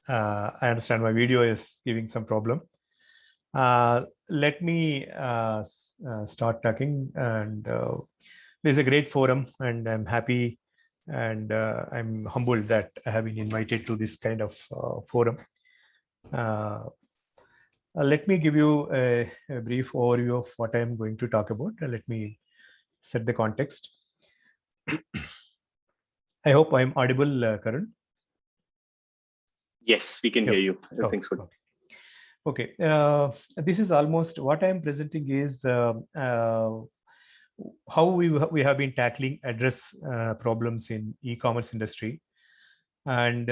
I understand my video is giving some problem. Let me start talking. And this is a great forum, and I'm happy and I'm humbled that I have been invited to this kind of forum. Let me give you a brief overview of what I'm going to talk about. Let me set the context. I hope I'm audible, Karan. Yes, we can hear you. Everything's good. Okay. This is almost what I'm presenting is how we have been tackling address problems in e-commerce industry. And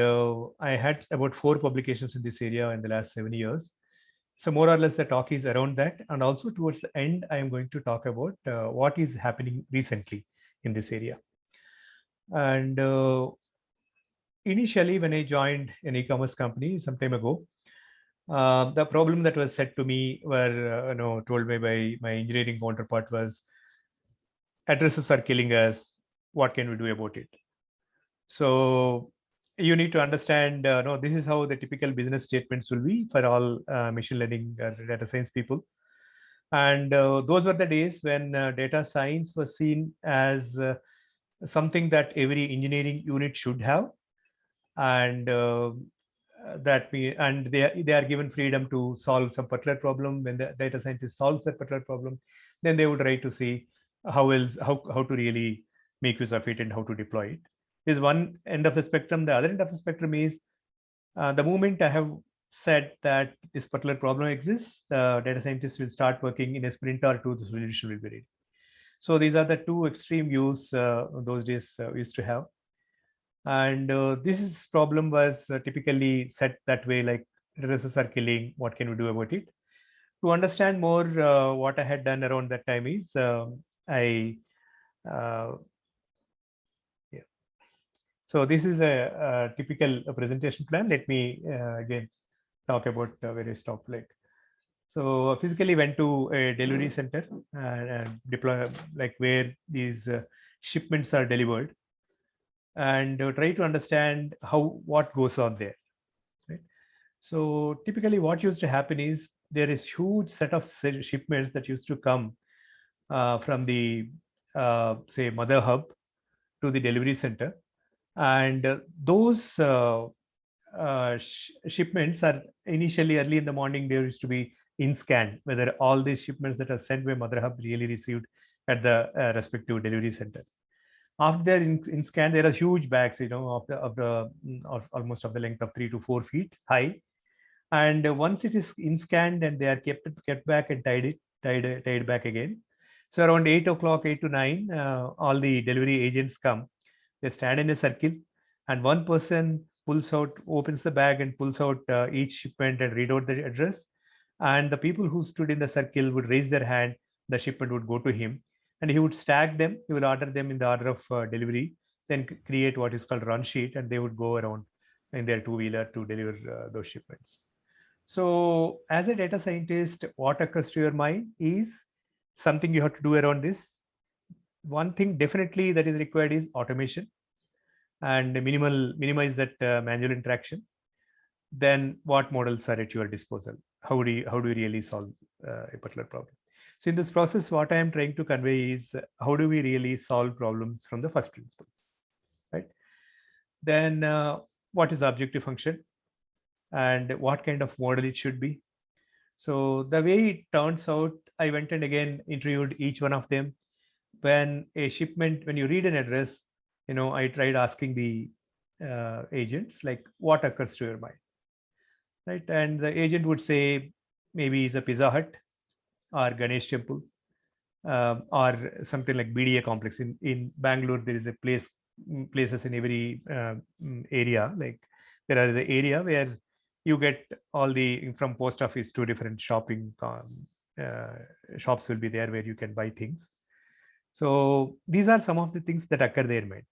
I had about 4 publications in this area in the last 7 years. So more or less the talk is around that. And also towards the end, I am going to talk about what is happening recently in this area. And initially, when I joined an e-commerce company some time ago, the problem that was said to me were, told me by my engineering counterpart was, addresses are killing us. What can we do about it? So you need to understand, no, this is how the typical business statements will be for all machine learning data science people. And those were the days when data science was seen as something that every engineering unit should have. And they are given freedom to solve some particular problem. When the data scientist solves that particular problem, then they would try to see how to really make use of it and how to deploy it. Is one end of the spectrum. The other end of the spectrum is the moment I have said that this particular problem exists, the data scientists will start working in a sprint or two. The solution will be ready. So these are the two extreme views those days we used to have. And this problem was typically set that way, like addresses are killing. What can we do about it? To understand more, what I had done around that time is So this is a typical presentation plan. Let me again talk about various topics. So physically went to a delivery center and deploy like where these shipments are delivered, and try to understand what goes on there. Right? So typically what used to happen is there is huge set of shipments that used to come from the say mother hub to the delivery center. And those shipments are initially early in the morning. There used to be in scan whether all these shipments that are sent by mother hub really received at the respective delivery center. After they're in scan, there are huge bags, of almost of the length of 3 to 4 feet high. And once it is in scanned, and they are kept back and tied back again. So around 8 o'clock, 8 to 9, all the delivery agents come. They stand in a circle, and one person opens the bag and pulls out each shipment and read out the address. And the people who stood in the circle would raise their hand. The shipment would go to him, and he would stack them. He will order them in the order of delivery, then create what is called run sheet, and they would go around in their two-wheeler to deliver those shipments. So as a data scientist, what occurs to your mind is something you have to do around this. One thing definitely that is required is automation and minimize that manual interaction. Then what models are at your disposal? How do you really solve a particular problem? So in this process, what I am trying to convey is how do we really solve problems from the first principles, right? Then what is the objective function and what kind of model it should be? So the way it turns out, I went and again interviewed each one of them. When you read an address, I tried asking the agents, like, what occurs to your mind, right? And the agent would say maybe it's a Pizza Hut or Ganesh temple, or something like BDA complex. In Bangalore, there is a places in every area. Like there are the area where you get all from post office to different shopping shops will be there where you can buy things. So these are some of the things that occur there, man.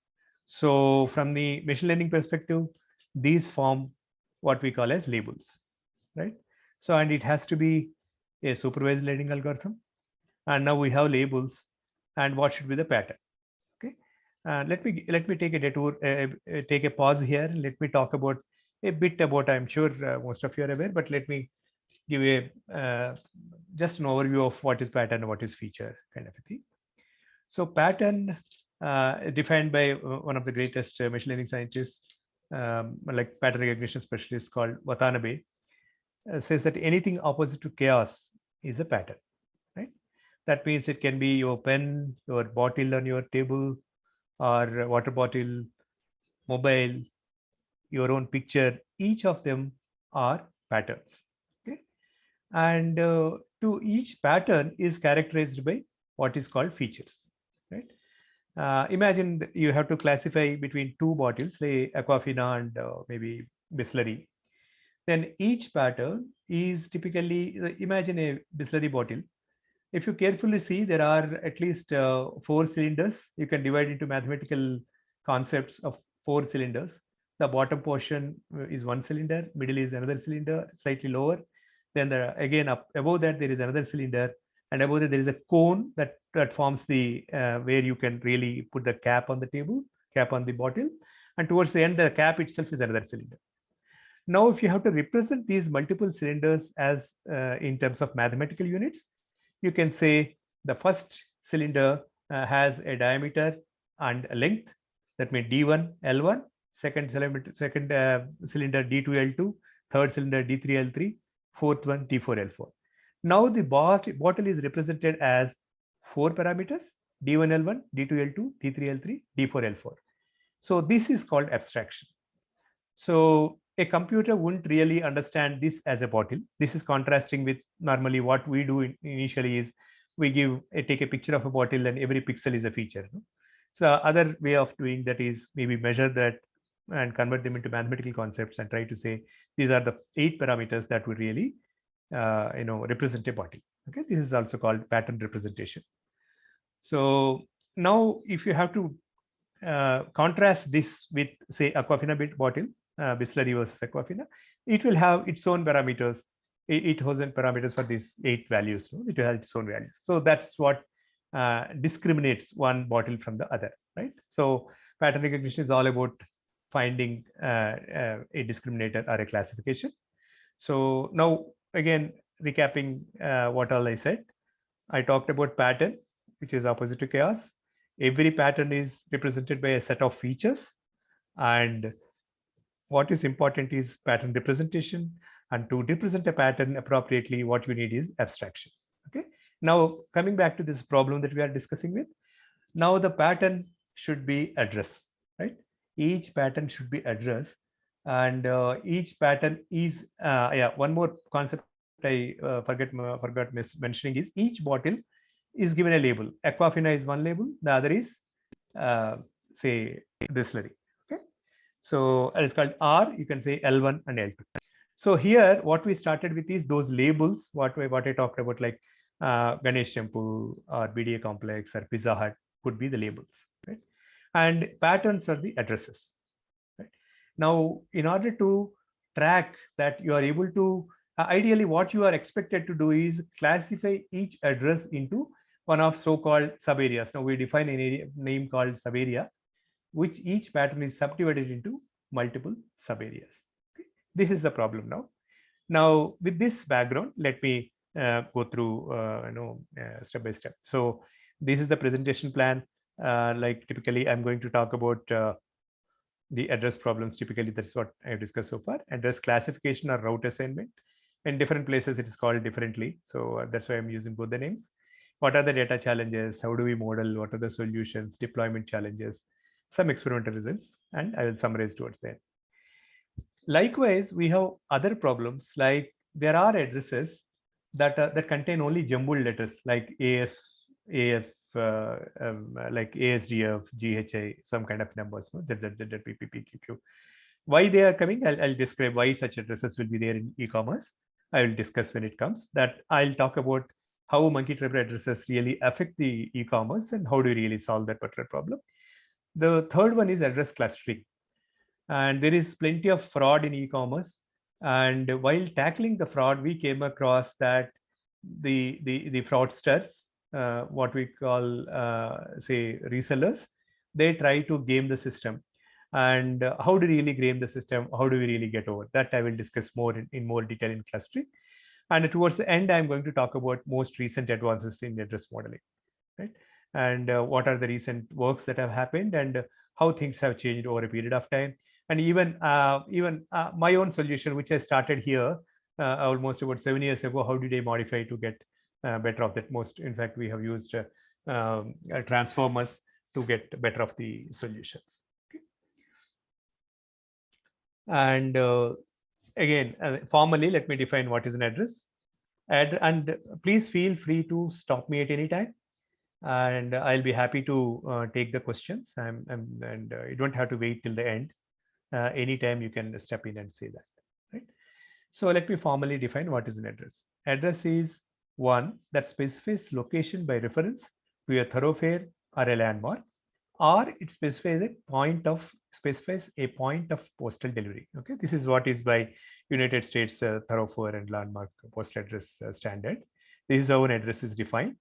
So from the machine learning perspective, these form what we call as labels, right? So, and it has to be a supervised learning algorithm. And now we have labels, and what should be the pattern? Okay. Let me take a detour, take a pause here. And let me talk about a bit about, I'm sure most of you are aware, but let me give a just an overview of what is pattern and what is feature kind of a thing. So pattern defined by one of the greatest machine learning scientists, like pattern recognition specialist called Watanabe, says that anything opposite to chaos is a pattern, right? That means it can be your pen, your bottle on your table, or water bottle, mobile, your own picture. Each of them are patterns. Okay, and to each pattern is characterized by what is called features, right? Imagine you have to classify between two bottles, say Aquafina and maybe Bisleri. Then each pattern is typically, imagine a Bisleri bottle. If you carefully see, there are at least 4 cylinders. You can divide into mathematical concepts of 4 cylinders. The bottom portion is 1 cylinder, middle is another cylinder, slightly lower. Then again up above that there is another cylinder, and above that there is a cone that forms the where you can really put the cap on the table, cap on the bottle, and towards the end the cap itself is another cylinder. Now, if you have to represent these multiple cylinders as in terms of mathematical units, you can say the first cylinder has a diameter and a length. That means D1 L1, second cylinder D2 L2, third cylinder D3 L3, fourth one D4 L4. Now the bottle is represented as 4 parameters: D1 L1, D2 L2, D3 L3, D4 L4. So this is called abstraction. So a computer wouldn't really understand this as a bottle. This is contrasting with normally what we do initially is we take a picture of a bottle and every pixel is a feature. No? So other way of doing that is maybe measure that and convert them into mathematical concepts and try to say these are the 8 parameters that would really represent a bottle. Okay, this is also called pattern representation. So now if you have to contrast this with say Aquafina bottle, Bisleri versus Aquafina, it will have its own parameters, 8,000 parameters for these 8 values. No? It will have its own values. So that's what discriminates one bottle from the other, right? So pattern recognition is all about finding a discriminator or a classification. So now again, recapping what all I said, I talked about pattern, which is opposite to chaos. Every pattern is represented by a set of features, and what is important is pattern representation. And to represent a pattern appropriately, what you need is abstraction. Okay. Now coming back to this problem that we are discussing with, now the pattern should be addressed, right? Each pattern should be addressed, and each pattern is one more concept I forgot mentioning is each bottle is given a label. Aquafina is one label, the other is say Bisleri. Okay, so it's called R. You can say L1 and L2. So here, what we started with is those labels. What I talked about, like Ganesh Temple or BDA Complex or Pizza Hut, could be the labels, right? And patterns are the addresses. Right? Now, in order to track that, you are able to ideally what you are expected to do is classify each address into one of so-called sub-areas. Now we define an area name called sub-area, which each pattern is subdivided into multiple sub-areas. Okay. This is the problem now. Now with this background, let me go through step by step. So this is the presentation plan. Like typically, I'm going to talk about the address problems. Typically, that's what I've discussed so far. Address classification or route assignment. In different places, it is called differently. So that's why I'm using both the names. What are the data challenges? How do we model? What are the solutions? Deployment challenges? Some experimental results, and I will summarize towards the end. Likewise, we have other problems, like there are addresses that contain only jumbled letters like AF, like ASDF, GHI, some kind of numbers, no? ZZZ, Why they are coming, I'll describe why such addresses will be there in e-commerce. I will discuss when it comes. That I'll talk about how monkey trap addresses really affect the e-commerce and how do you really solve that particular problem. The third one is address clustering. And there is plenty of fraud in e-commerce. And while tackling the fraud, we came across that the fraudsters, what we call say resellers, they try to game the system. and how do we really game the system? How do we really get over that? I will discuss more in more detail in clustering. And towards the end, I'm going to talk about most recent advances in address modeling, right? And what are the recent works that have happened, and how things have changed over a period of time. And even my own solution, which I started here almost about 7 years ago, how did I modify to get better of that? Most, in fact, we have used transformers to get better of the solutions. Okay. And again, formally, let me define what is an address. And please feel free to stop me at any time, and I'll be happy to take the questions. And you don't have to wait till the end. Anytime you can step in and say that, right? So let me formally define what is an address. Address is one that specifies location by reference to a thoroughfare or a landmark, or it specifies a point of postal delivery. Okay, this is what is by United States thoroughfare and landmark postal address standard. This is how an address is defined.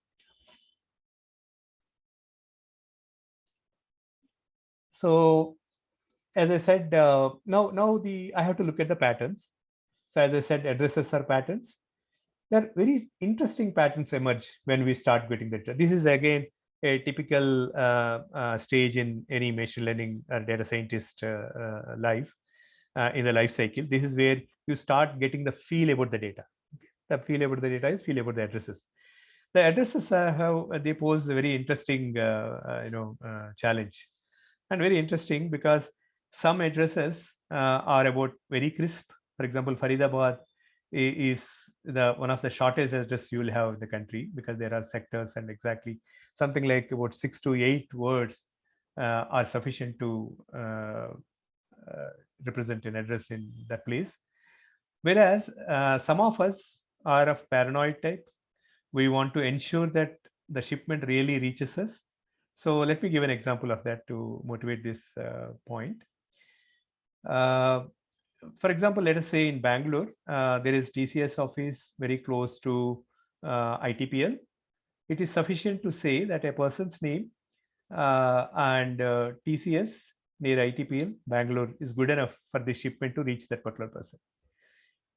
So as I said, now I have to look at the patterns. So as I said, addresses are patterns. There are very interesting patterns emerge when we start getting data. This is again a typical stage in any machine learning data scientist life, in the life cycle. This is where you start getting the feel about the data. The feel about the data is feel about the addresses. The addresses they pose a very interesting challenge, and very interesting because some addresses are about very crisp. For example, Faridabad is the one of the shortest address you will have in the country, because there are sectors, and exactly something like about 6 to 8 words are sufficient to represent an address in that place. Whereas some of us are of paranoid type. We want to ensure that the shipment really reaches us. So let me give an example of that to motivate this point. For example, let us say in Bangalore, there is TCS office very close to ITPL. It is sufficient to say that a person's name and TCS near ITPL, Bangalore, is good enough for the shipment to reach that particular person.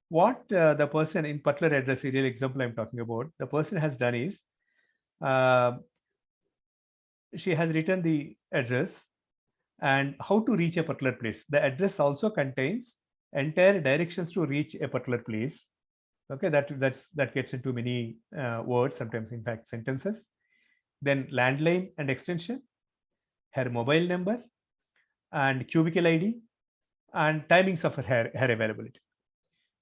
What the person in particular address, real example I'm talking about, the person has done is, she has written the address and how to reach a particular place. The address also contains entire directions to reach a particular place. Okay, that gets into many words, sometimes in fact sentences. Then landline and extension, her mobile number, and cubicle ID, and timings of her availability.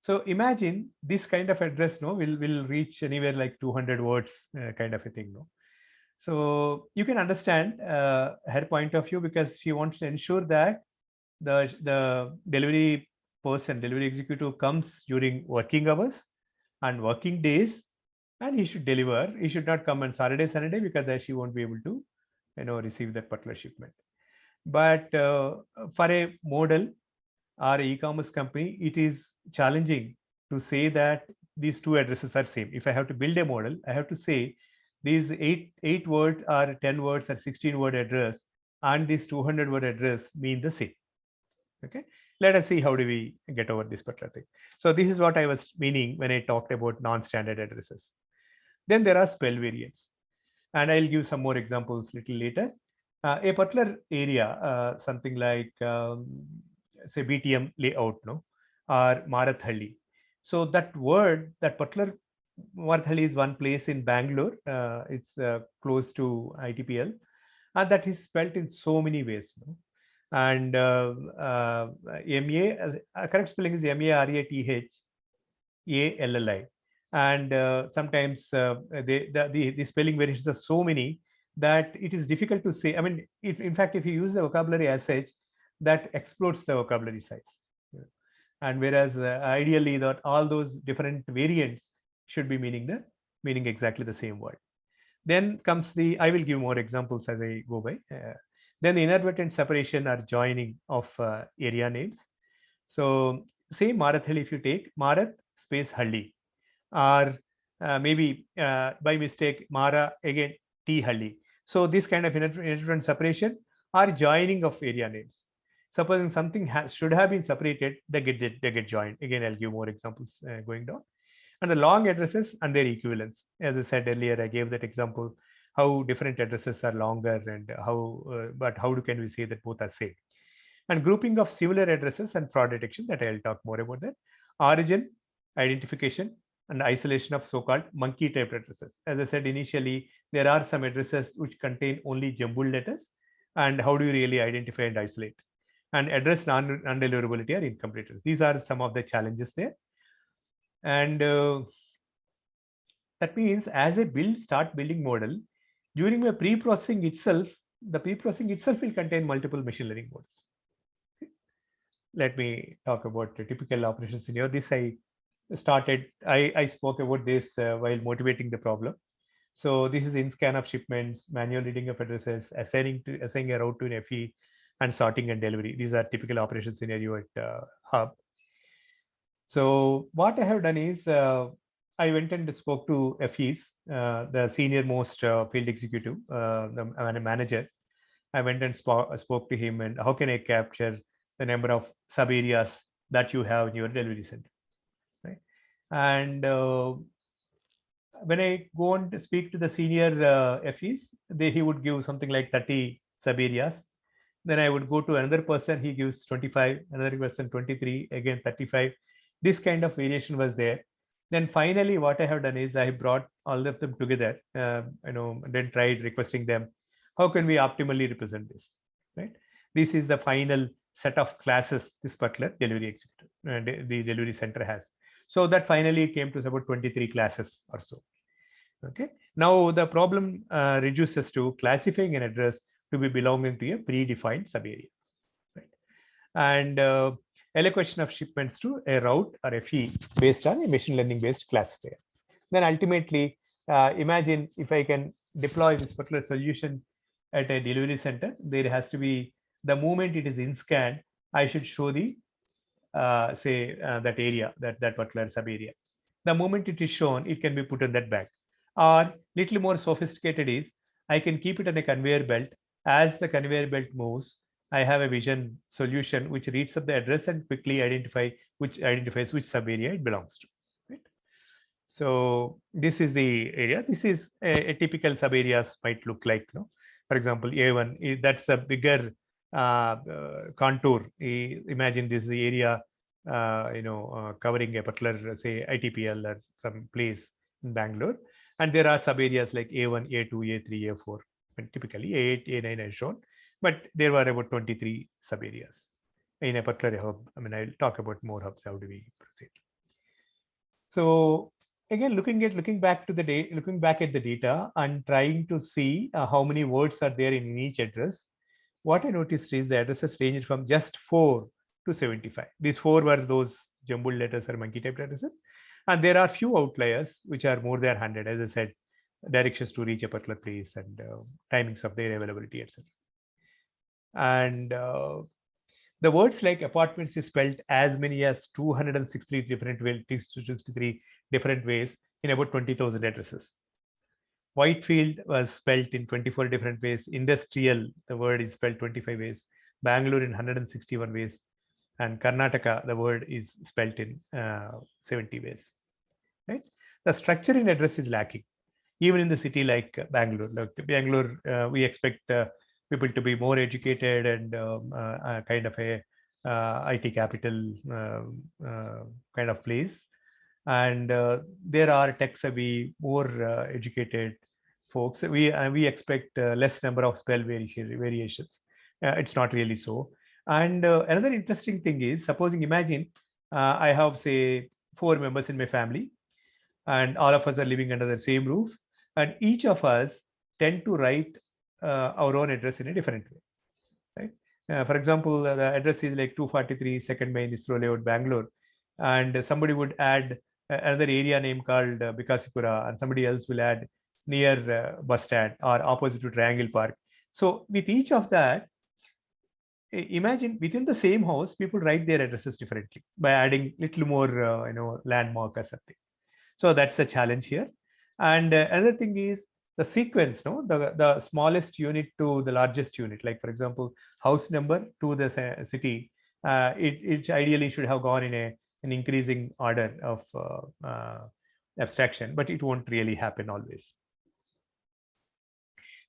So imagine this kind of address will reach anywhere like 200 words kind of a thing. So you can understand her point of view, because she wants to ensure that the delivery executive comes during working hours and working days, and he should deliver. He should not come on Saturday, Sunday, because then she won't be able to receive that particular shipment. But for a model or e-commerce company, it is challenging to say that these two addresses are same. If I have to build a model, I have to say these 8 words or 10 words or 16 word address and this 200 word address mean the same. Okay, let us see how do we get over this particular thing. So this is what I was meaning when I talked about non-standard addresses. Then there are spell variants, and I'll give some more examples little later. A particular area, something like say BTM layout, or Marathalli. So that word, that particular Marathalli is one place in Bangalore. It's close to ITPL, and that is spelled in so many ways. And correct spelling is Marathalli, and sometimes the spelling variations are so many that it is difficult to say. I mean, in fact, if you use the vocabulary as such, that explodes the vocabulary size. And whereas ideally that all those different variants should be meaning exactly the same word. Then comes I will give more examples as I go by. Then the inadvertent separation or joining of area names. So say Marathalli, if you take Marat space Halli, or maybe by mistake Mara again T Halli. So this kind of inadvertent separation or joining of area names. Supposing something should have been separated, they get joined. Again, I'll give more examples going down. And the long addresses and their equivalents. As I said earlier, I gave that example how different addresses are longer and but how can we say that both are same? And grouping of similar addresses and fraud detection, that I'll talk more about that. Origin, identification, and isolation of so-called monkey type addresses. As I said initially, there are some addresses which contain only jumbled letters, and how do you really identify and isolate? And address non-deliverability or incomplete. These are some of the challenges there. And that means as I start building model, during my pre-processing itself, the pre-processing itself will contain multiple machine learning models. Let me talk about the typical operation scenario. This I spoke about this while motivating the problem. So this is in scan of shipments, manual reading of addresses, assigning a route to an FE, and sorting and delivery. These are typical operation scenario at Hub. So what I have done is I went and spoke to FEs, the senior most field executive, the manager. I went and spoke to him, and how can I capture the number of sub areas that you have in your delivery center, right? And when I go on to speak to the senior FEs, he would give something like 30 sub areas. Then I would go to another person, he gives 25, another person 23, again 35. This kind of variation was there. Then finally, what I have done is I brought all of them together, then tried requesting them, how can we optimally represent this, right? This is the final set of classes this particular delivery executive and the delivery center has. So that finally came to about 23 classes or so. Okay. Now the problem reduces to classifying an address to be belonging to a predefined sub-area, right? And allocation of shipments to a route or a fee based on a machine learning based classifier. Then ultimately, imagine if I can deploy this particular solution at a delivery center, there has to be, the moment it is in scan, I should show the that area, that particular sub area. The moment it is shown, it can be put in that bag. Or little more sophisticated is, I can keep it on a conveyor belt. As the conveyor belt moves, I have a vision solution which reads up the address and quickly identifies which sub area it belongs to. Right? So this is the area. This is a typical sub areas might look like. For example, A1, that's a bigger contour. Imagine this is the area covering a particular, say, ITPL or some place in Bangalore, and there are sub areas like A1, A2, A3, A4, and typically A8, A9 is shown, but there were about 23 sub areas in a particular hub. I mean, I'll talk about more hubs. How do we proceed? So again, looking back at the data and trying to see how many words are there in each address. What I noticed is the addresses ranged from just 4 to 75. These 4 were those jumbled letters or monkey type addresses. And there are few outliers which are more than 100, as I said, directions to reach a particular place and timings of their availability, etc. And the words like apartments is spelled as many as 263 different ways in about 20,000 addresses. Whitefield was spelled in 24 different ways. Industrial, the word is spelled 25 ways. Bangalore in 161 ways. And Karnataka, the word is spelled in 70 ways. Right? The structure in address is lacking. Even in the city like Bangalore, we expect people to be more educated and kind of a IT capital kind of place. And there are tech-savvy, more educated folks. We expect less number of spell variations. It's not really so. And another interesting thing is, imagine I have, say, 4 members in my family, and all of us are living under the same roof, and each of us tend to write our own address in a different way. Right? For example, the address is like 243 Second Main ISRO Layout, Bangalore, and somebody would add another area name called Bikasipura, and somebody else will add near bus stand or opposite to Triangle Park. So with each of that, imagine within the same house, people write their addresses differently by adding little more, landmark or something. So that's the challenge here. And another thing is, the sequence, the smallest unit to the largest unit. Like for example, house number to the city, it ideally should have gone in an increasing order of abstraction, but it won't really happen always.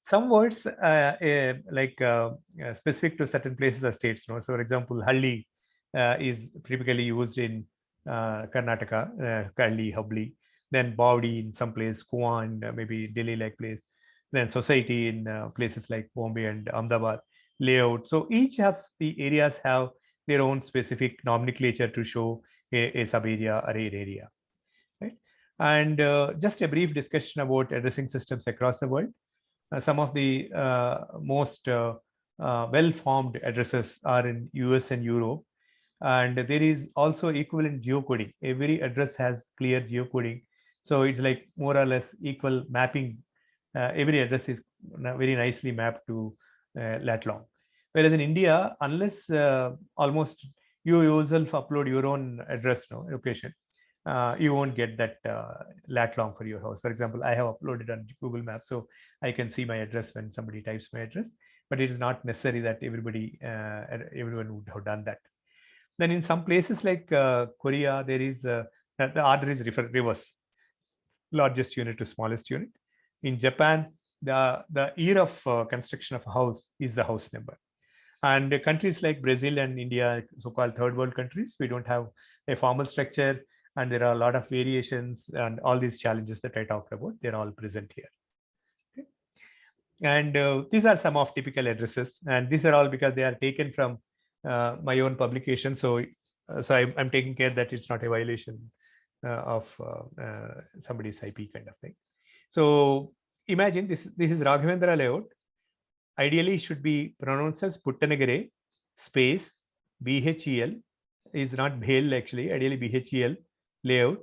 Some words specific to certain places or states. So, for example, Halli is typically used in Karnataka, Kalli, Hubli. Then Bawdi in some place, Kuan and maybe Delhi-like place. Then society in places like Bombay and Ahmedabad. Layout. So each of the areas have their own specific nomenclature to show a sub-area or an area. Right? And just a brief discussion about addressing systems across the world. Some of the most well-formed addresses are in US and Europe. And there is also equivalent geocoding. Every address has clear geocoding. So it's like more or less equal mapping. Every address is very nicely mapped to lat long. Whereas in India, unless almost you yourself upload your own address location, you won't get that lat long for your house. For example, I have uploaded on Google Maps, so I can see my address when somebody types my address, but it is not necessary that everyone would have done that. Then in some places like Korea, there is the order is reverse, largest unit to smallest unit. In Japan, the year of construction of a house is the house number. And countries like Brazil and India, so-called third world countries, we don't have a formal structure, and there are a lot of variations, and all these challenges that I talked about, they're all present here. Okay. And these are some of typical addresses, and these are all because they are taken from my own publication. So I'm taking care that it's not a violation of somebody's IP kind of thing. So imagine this is Raghavendra layout. Ideally should be pronounced as Puttanagare space BHEL, is not Bhel actually, ideally BHEL layout,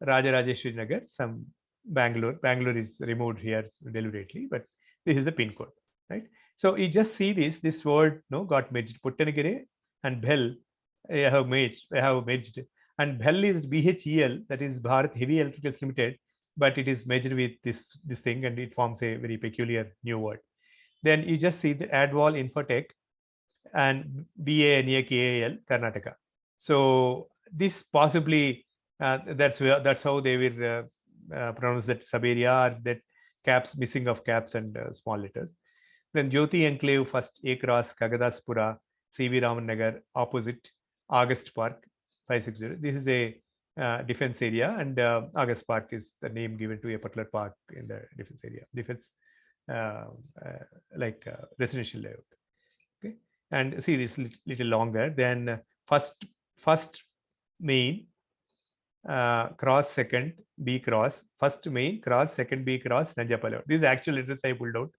Rajarajeshwari Nagar, some Bangalore. Bangalore is removed here deliberately, but this is the pin code, right? So you just see this word got merged. Puttanagare and Bhel have merged, and Bhel is BHEL, that is Bharat Heavy Electricals Limited, but it is merged with this thing, and it forms a very peculiar new word. Then you just see the Adwal Infotech and BANAKAL Karnataka. So this possibly that's how they will pronounce that sub-area, or that caps, missing of caps and small letters. Then Jyoti Enclave, first A Cross, Kagadaspura, CV Raman Nagar, opposite August Park, 560. This is a defense area, and August Park is the name given to a particular park in the defense area. Defense residential layout. Okay, and see this little longer. Then first main cross, second B cross, first main cross, second B cross, Nanjappa layout. This is the actual address I pulled out.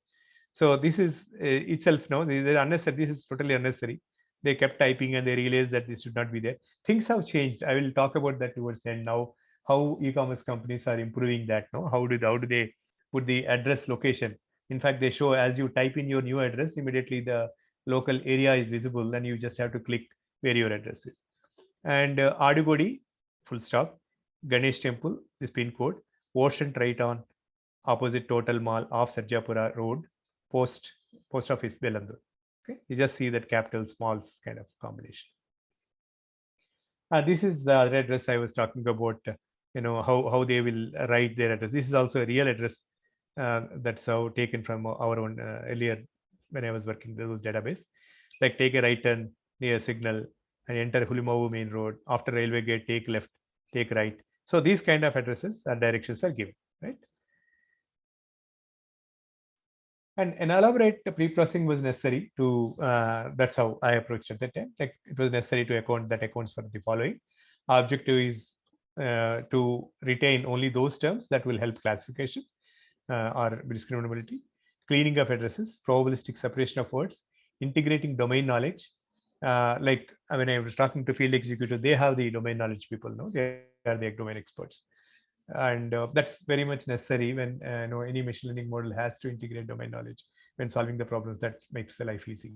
So this is itself this is unnecessary. This is totally unnecessary. They kept typing and they realized that this should not be there. Things have changed. I will talk about that towards the end now. How e-commerce companies are improving that. How do they put the address location? In fact, they show as you type in your new address, immediately the local area is visible, and you just have to click where your address is. And Adugodi, full stop, Ganesh Temple, this pin code, Ocean Triton, opposite Total Mall off Sarjapura Road, post office Belandur. Okay, you just see that capital smalls kind of combination. This is the other address I was talking about. How they will write their address. This is also a real address. That's how taken from our own earlier when I was working with those database. Like take a right turn near signal and enter Hulimavu main road. After railway gate, take left, take right. So these kind of addresses and directions are given, right? And an elaborate pre-processing was necessary to, that's how I approached at that time. Like it was necessary to accounts for the following. Our objective is to retain only those terms that will help classification or discriminability, cleaning of addresses, probabilistic separation of words, integrating domain knowledge. Like when I was talking to field executive, they have the domain knowledge people, they are the domain experts. And that's very much necessary when any machine learning model has to integrate domain knowledge when solving the problems that makes the life easy.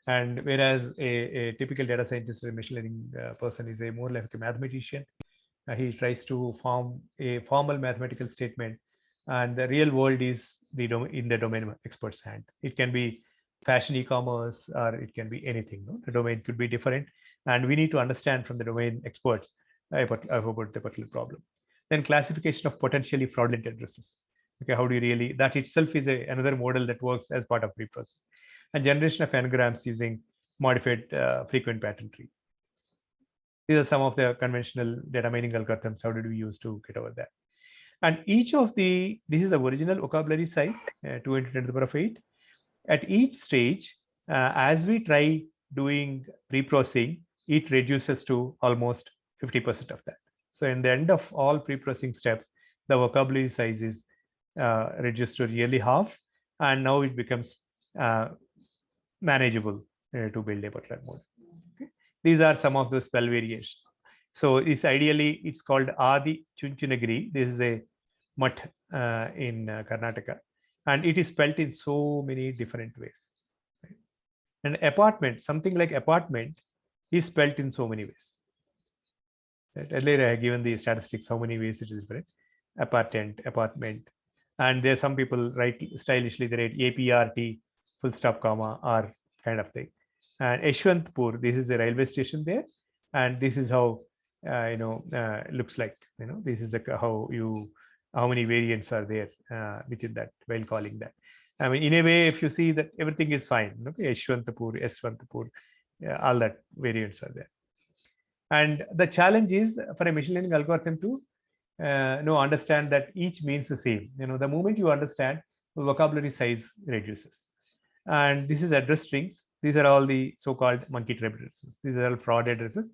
And whereas a typical data scientist or a machine learning person is more like a mathematician, he tries to form a formal mathematical statement and the real world is in the domain expert's hand. It can be fashion e-commerce, or it can be anything. No? The domain could be different, and we need to understand from the domain experts about the particular problem. Then classification of potentially fraudulent addresses. Okay, how do you really, that itself is another model that works as part of pre-processing. And generation of n-grams using modified frequent pattern tree. These are some of the conventional data mining algorithms. How did we use to get over that? And each of this is the original vocabulary size, 210^8. At each stage, as we try doing pre-processing, it reduces to almost 50% of that. So in the end of all pre-processing steps, the vocabulary size is reduced to nearly half, and now it becomes manageable to build a particular model. Okay. These are some of the spell variations. So it's called Adi Chunchinagiri. This is a mutt in Karnataka, and it is spelled in so many different ways. Right? And apartment, something like apartment, is spelled in so many ways. Right? Earlier I have given the statistics how many ways it is different. Apartment, and there some people write stylishly, they write APRT full stop comma or kind of thing. And Yeshwantpur, this is the railway station there, and this is how looks like. This is how many variants are there within that while calling that. I mean, in a way, if you see that everything is fine, okay, Yeshwantpur, all that variants are there. And the challenge is for a machine learning algorithm to understand that each means the same. The moment you understand, the vocabulary size reduces. And this is address strings. These are all the so-called monkey trap addresses. These are all fraud addresses.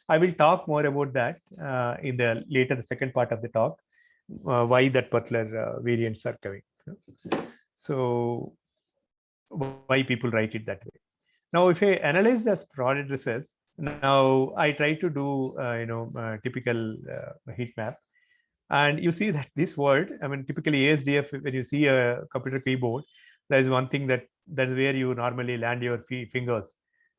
I will talk more about that in the second part of the talk, why that particular variants are coming. So why people write it that way. Now, if I analyze the fraud addresses, now I try to do typical heat map, and you see that this word, I mean, typically ASDF, when you see a computer keyboard, there is one thing that's where you normally land your fingers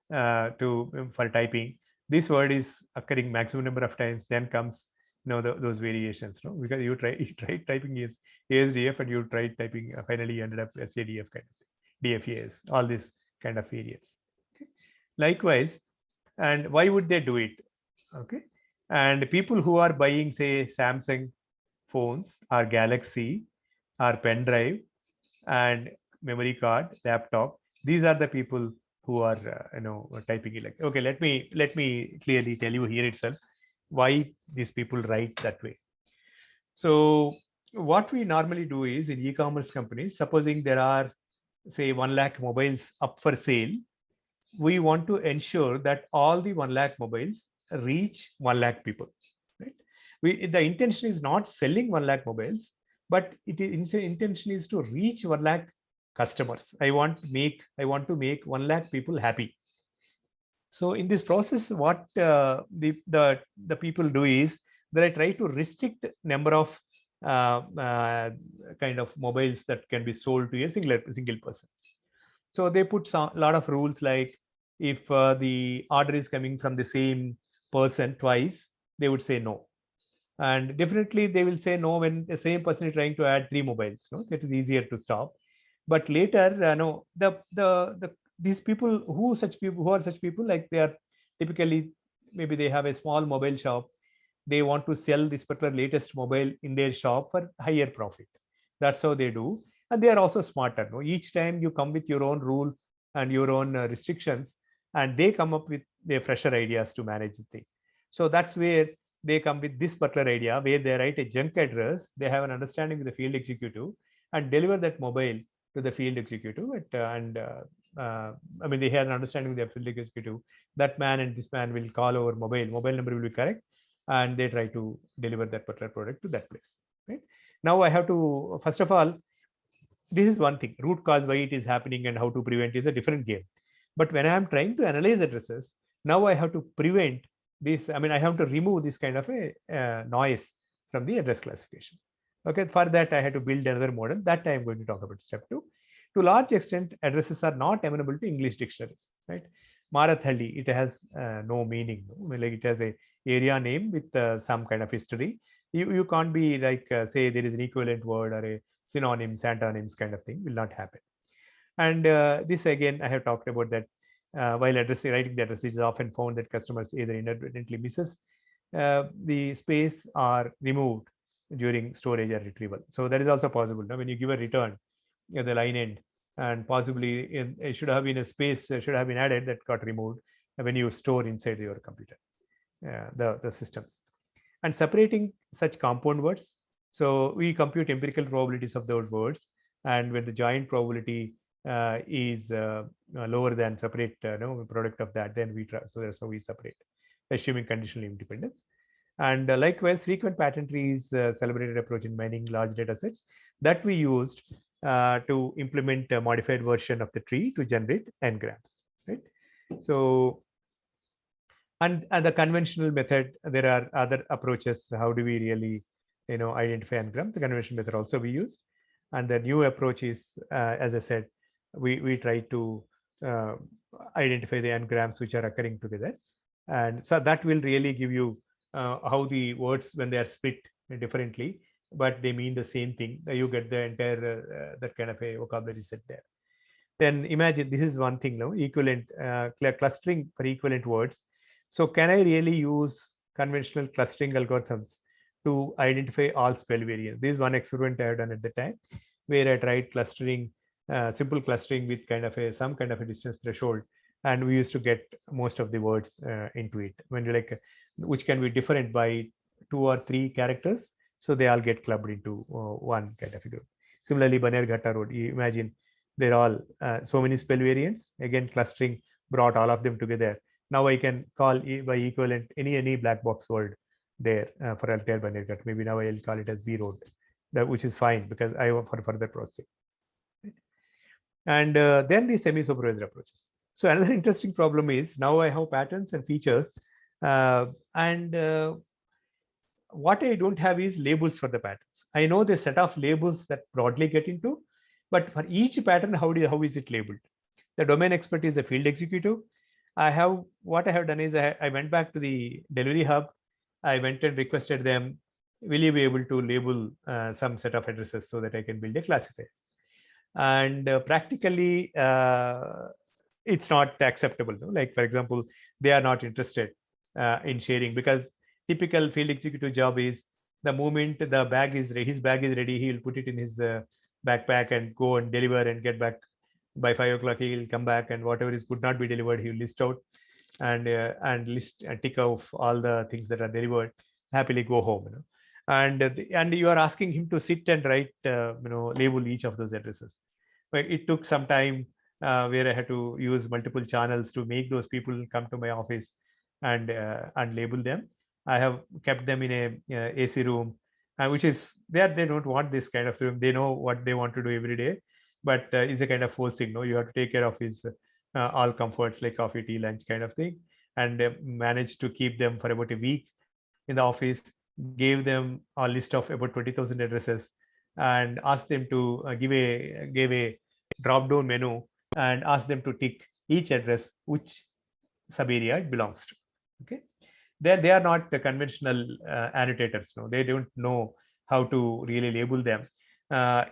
for typing. This word is occurring maximum number of times. Then comes those variations, because you try typing is ASDF, and you try typing finally you ended up SADF kind of DFAS, all these kind of variants. Okay. Likewise, and why would they do it? Okay, and people who are buying, say, Samsung phones or Galaxy or pen drive and memory card, laptop, these are the people who are typing it like, okay, let me clearly tell you here itself why these people write that way. So what we normally do is, in e-commerce companies, supposing there are, say, 1 lakh mobiles up for sale, we want to ensure that all the 1 lakh mobiles reach 1 lakh people. Right? The intention is not selling 1 lakh mobiles, but intention is to reach 1 lakh customers. I want to make 1 lakh people happy. So in this process, what the people do is that I try to restrict number of kind of mobiles that can be sold to a single person. So they put a lot of rules, like if the order is coming from the same person twice, they would say no. And definitely they will say no when the same person is trying to add 3 mobiles. That is easier to stop. But later, these people who are such people, like they are typically, maybe they have a small mobile shop. They want to sell this particular latest mobile in their shop for higher profit. That's how they do. And they are also smarter. Each time you come with your own rule and your own restrictions, and they come up with their fresher ideas to manage the thing. So that's where they come with this particular idea, where they write a junk address. They have an understanding with the field executive and deliver that mobile to the field executive. I mean, they have an understanding with the field executive. That man and this man will call over mobile number will be correct, and they try to deliver that particular product to that place. Right? Now I have to, first of all, this is one thing, root cause why it is happening and how to prevent is a different game. But when I am trying to analyze addresses, now I have to prevent this. I mean, I have to remove this kind of a noise from the address classification. Okay, for that I had to build another model that I am going to talk about step 2. To large extent, addresses are not amenable to English dictionaries. Right? Marathalli, it has no meaning. Like it has a area name with some kind of history, You can't be like say there is an equivalent word or a synonyms, antonyms kind of thing will not happen. And this again, I have talked about that while writing the address, it is often found that customers either inadvertently misses the space or removed during storage or retrieval. So that is also possible. Now, when you give a return at the line end, and possibly it should have been a space should have been added that got removed when you store inside your computer, the systems. And separating such compound words. So we compute empirical probabilities of those words, and when the joint probability is lower than separate product of that, then we try. So that's how we separate, assuming conditional independence. And likewise, frequent pattern tree is a celebrated approach in mining large data sets that we used to implement a modified version of the tree to generate n-grams, right? So, and the conventional method, there are other approaches. How do we really, identify n-gram? The conventional method also we use. And the new approach is, as I said, we try to identify the n-grams which are occurring together. And so that will really give you how the words, when they are split differently, but they mean the same thing. You get the entire that kind of a vocabulary set there. Then imagine this is one thing now, equivalent clustering for equivalent words. So can I really use conventional clustering algorithms to identify all spell variants? This is one experiment I have done at the time, where I tried clustering, simple clustering with kind of some kind of a distance threshold, and we used to get most of the words into it. When you like, which can be different by 2 or 3 characters, so they all get clubbed into one kind of a group. Similarly, Banerghatta Road, you imagine they're all so many spell variants. Again, clustering brought all of them together. Now I can call by equivalent any black box word there for entire Banerghatta. Maybe now I'll call it as B road, which is fine because I want for further processing. And then the semi-supervised approaches. So another interesting problem is now I have patterns and features, and what I don't have is labels for the patterns. I know the set of labels that broadly get into, but for each pattern, how is it labeled? The domain expert is a field executive. What I have done is I went back to the delivery hub. I went and requested them, will you be able to label some set of addresses so that I can build a classifier? And practically, it's not acceptable. No? Like, for example, they are not interested in sharing, because typical field executive job is the moment the his bag is ready, he will put it in his backpack and go and deliver and get back by 5 o'clock. He will come back, and whatever is could not be delivered, he will list out and list and tick off all the things that are delivered, happily go home. And you are asking him to sit and write, label each of those addresses. But it took some time where I had to use multiple channels to make those people come to my office and label them. I have kept them in a AC room, which is they don't want this kind of room. They know what they want to do every day, but it's a kind of forcing. You have to take care of his all comforts like coffee, tea, lunch kind of thing, and managed to keep them for about a week in the office. Gave them a list of about 20,000 addresses, and asked them to give a drop down menu and ask them to tick each address which sub area it belongs to. Okay, they are not the conventional annotators. No, they don't know how to really label them.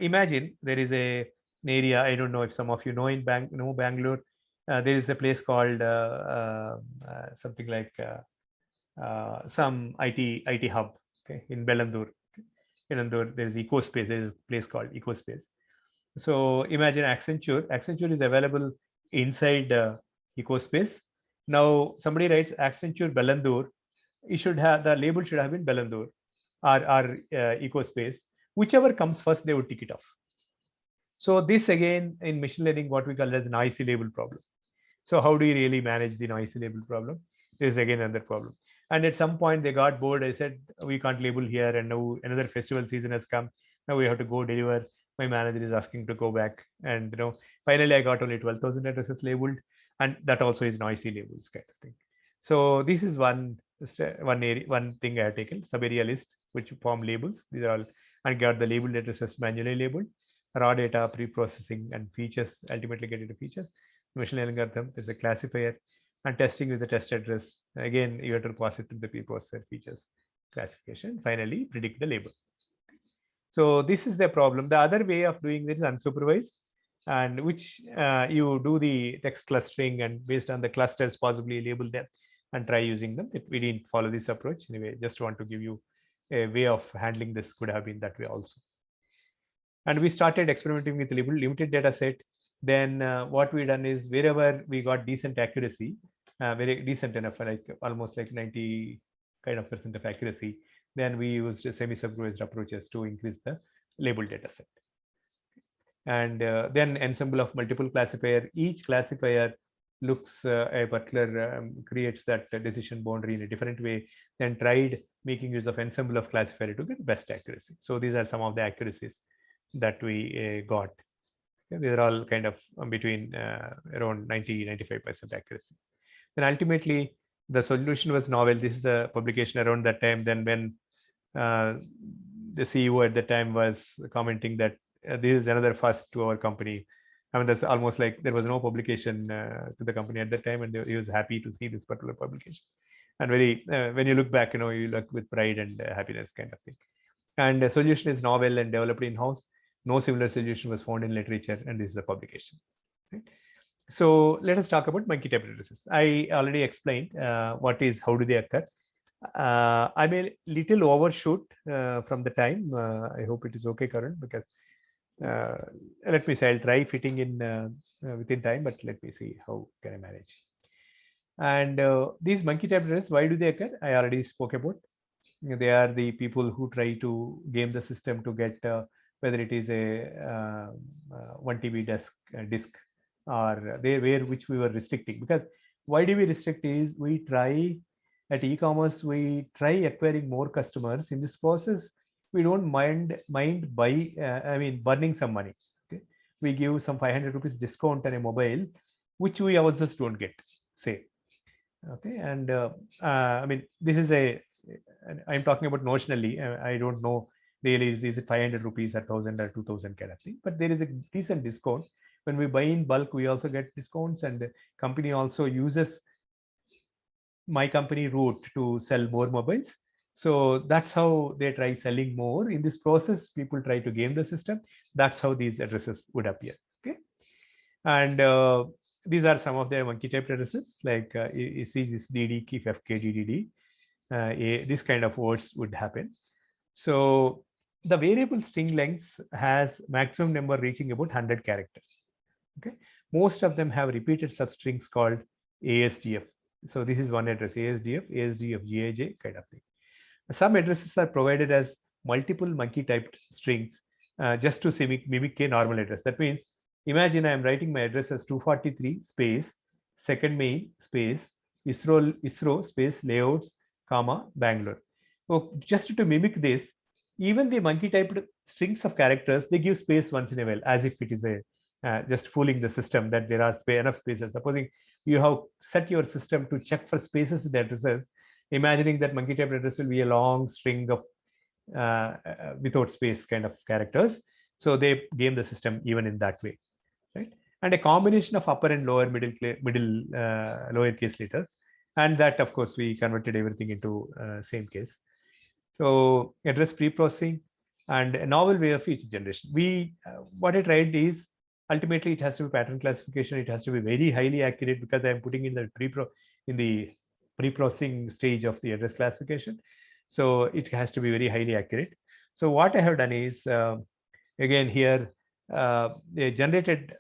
Imagine there is an area, I don't know if some of you know in Bangalore. There is a place called something like some IT hub. Okay, in Bellandur. There is EcoSpace. There is a place called EcoSpace. So imagine Accenture. Accenture is available inside EcoSpace. Now somebody writes Accenture Bellandur. It should have the label should have been Bellandur or EcoSpace. Whichever comes first, they would tick it off. So this again in machine learning, what we call as noisy label problem. So how do you really manage the noisy label problem? This is again another problem. And at some point they got bored. I said, we can't label here, and now another festival season has come. Now we have to go deliver. My manager is asking to go back, and finally I got only 12,000 addresses labeled, and that also is noisy labels kind of thing. So this is one thing I have taken, sub area list, which form labels. These are all, and got the labeled addresses manually labeled, raw data, pre-processing, and features, ultimately get into features. Machine learning algorithm is a classifier, and testing with the test address. Again, you have to pass it through the pre-processor features classification, finally predict the label. So this is the problem. The other way of doing this is unsupervised, and which you do the text clustering and based on the clusters possibly label them and try using them. We didn't follow this approach anyway. Just want to give you a way of handling this. Could have been that way also. And we started experimenting with limited data set. Then what we done is wherever we got decent accuracy, very decent enough, like almost like 90 kind of % of accuracy, then we used semi-supervised approaches to increase the label data set. And then ensemble of multiple classifier. Each classifier looks a particular creates that decision boundary in a different way. Then tried making use of ensemble of classifier to get best accuracy. So these are some of the accuracies that we got. Okay, these are all kind of between around 90-95% accuracy. Then ultimately the solution was novel. This is the publication around that time. Then when the CEO at the time was commenting that this is another first to our company. I mean, that's almost like there was no publication to the company at that time, and he was happy to see this particular publication. And very, when you look back, you look with pride and happiness kind of thing. And the solution is novel and developed in-house. No similar solution was found in literature, and this is a publication. Right? So let us talk about monkey-type addresses. I already explained how do they occur. I may little overshoot from the time. I hope it is okay, Karan, because let me say I'll try fitting in within time, but let me see how can I manage. And these monkey-type addresses, why do they occur? I already spoke about. They are the people who try to game the system to get whether it is a 1 TB disk or which we were restricting. Because why do we restrict is we try at e-commerce, we try acquiring more customers. In this process, we don't mind burning some money. Okay? We give some 500 rupees discount on a mobile, which we ourselves don't get, say. Okay, and I mean, this is I'm talking about notionally. I don't know really is it 500 rupees or 1,000 or 2,000 kind of thing, but there is a decent discount. When we buy in bulk, we also get discounts, and the company also uses my company route to sell more mobiles. So that's how they try selling more. In this process, people try to game the system. That's how these addresses would appear. Okay, and these are some of their monkey-type addresses. Like you see this DD, keep FK, DDD. This kind of words would happen. So the variable string length has maximum number reaching about 100 characters. Okay, most of them have repeated substrings called ASDF. So this is one address, ASDF, GIJ kind of thing. Some addresses are provided as multiple monkey-typed strings just to mimic a normal address. That means, imagine I am writing my address as 243 space second main space ISRO space layouts comma Bangalore. So just to mimic this, even the monkey-typed strings of characters, they give space once in a while, as if it is a just fooling the system that there are enough spaces. Supposing you have set your system to check for spaces in the addresses, imagining that monkey-type address will be a long string of without space kind of characters. So they game the system even in that way, right? And a combination of upper and lower lowercase letters, and that of course we converted everything into same case. So address pre-processing and a novel way of feature generation. What I tried is ultimately it has to be pattern classification. It has to be very highly accurate because I am putting in the pre-processing stage of the address classification. So it has to be very highly accurate. So what I have done is again here they generate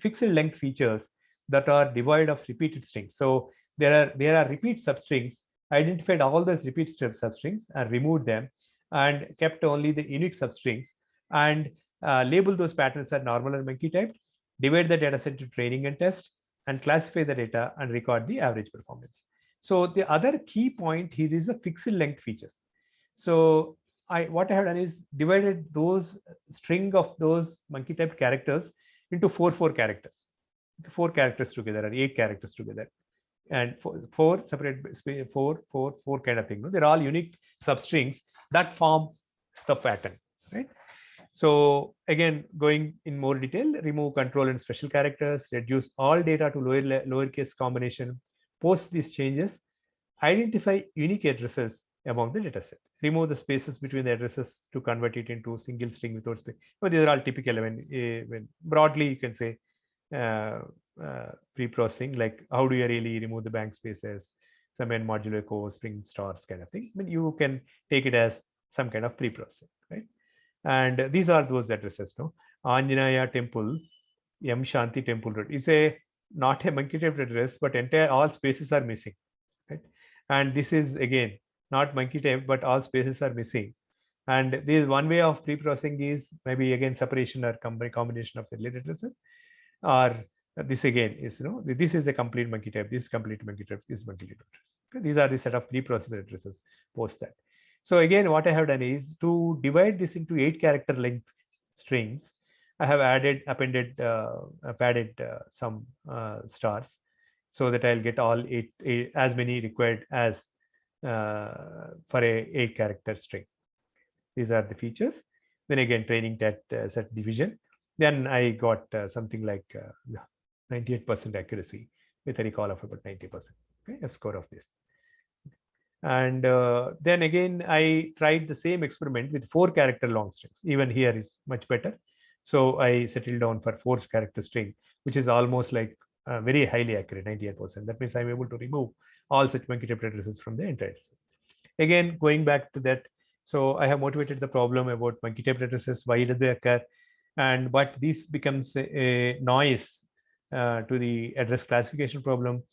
fixed length features that are devoid of repeated strings. So there are repeat substrings. Identified all those repeat substrings and removed them and kept only the unique substrings and label those patterns as normal and monkey typed, divide the data set to training and test, and classify the data and record the average performance. So the other key point here is the fixed length features. So what I have done is divided those string of those monkey typed characters into four characters together or 8 characters together. And four separate four kind of thing. They're all unique substrings that form the pattern, right? So again, going in more detail, remove control and special characters, reduce all data to lowercase combination, post these changes, identify unique addresses among the dataset, remove the spaces between the addresses to convert it into a single string without space. But these are all typical. When broadly you can say pre-processing, like how do you really remove the bank spaces, some n modular core, string stars kind of thing. I mean, you can take it as some kind of pre-processing, right? And these are those addresses. No, Anjanaya Temple, M Shanti Temple Road is a not a monkey type address, but entire all spaces are missing, right? And this is again not monkey type, but all spaces are missing. And this one way of pre-processing is maybe again separation or combination of the related addresses, or this again is this is a complete monkey type, this complete monkey type is monkey type address. Okay? These are the set of pre-processed addresses post that. So again, what I have done is to divide this into 8-character length strings. I have appended some stars so that I'll get all eight as many required as for a 8-character string. These are the features. Then again, training that set division. Then I got something like 98% accuracy with a recall of about 90%. Okay, a score of this. And then again, I tried the same experiment with 4-character long strings. Even here is much better. So I settled down for 4-character string, which is almost like very highly accurate, 98%. That means I'm able to remove all such monkey type addresses from the entire system. Again, going back to that, so I have motivated the problem about monkey type addresses, why did they occur, and but this becomes a noise to the address classification problem.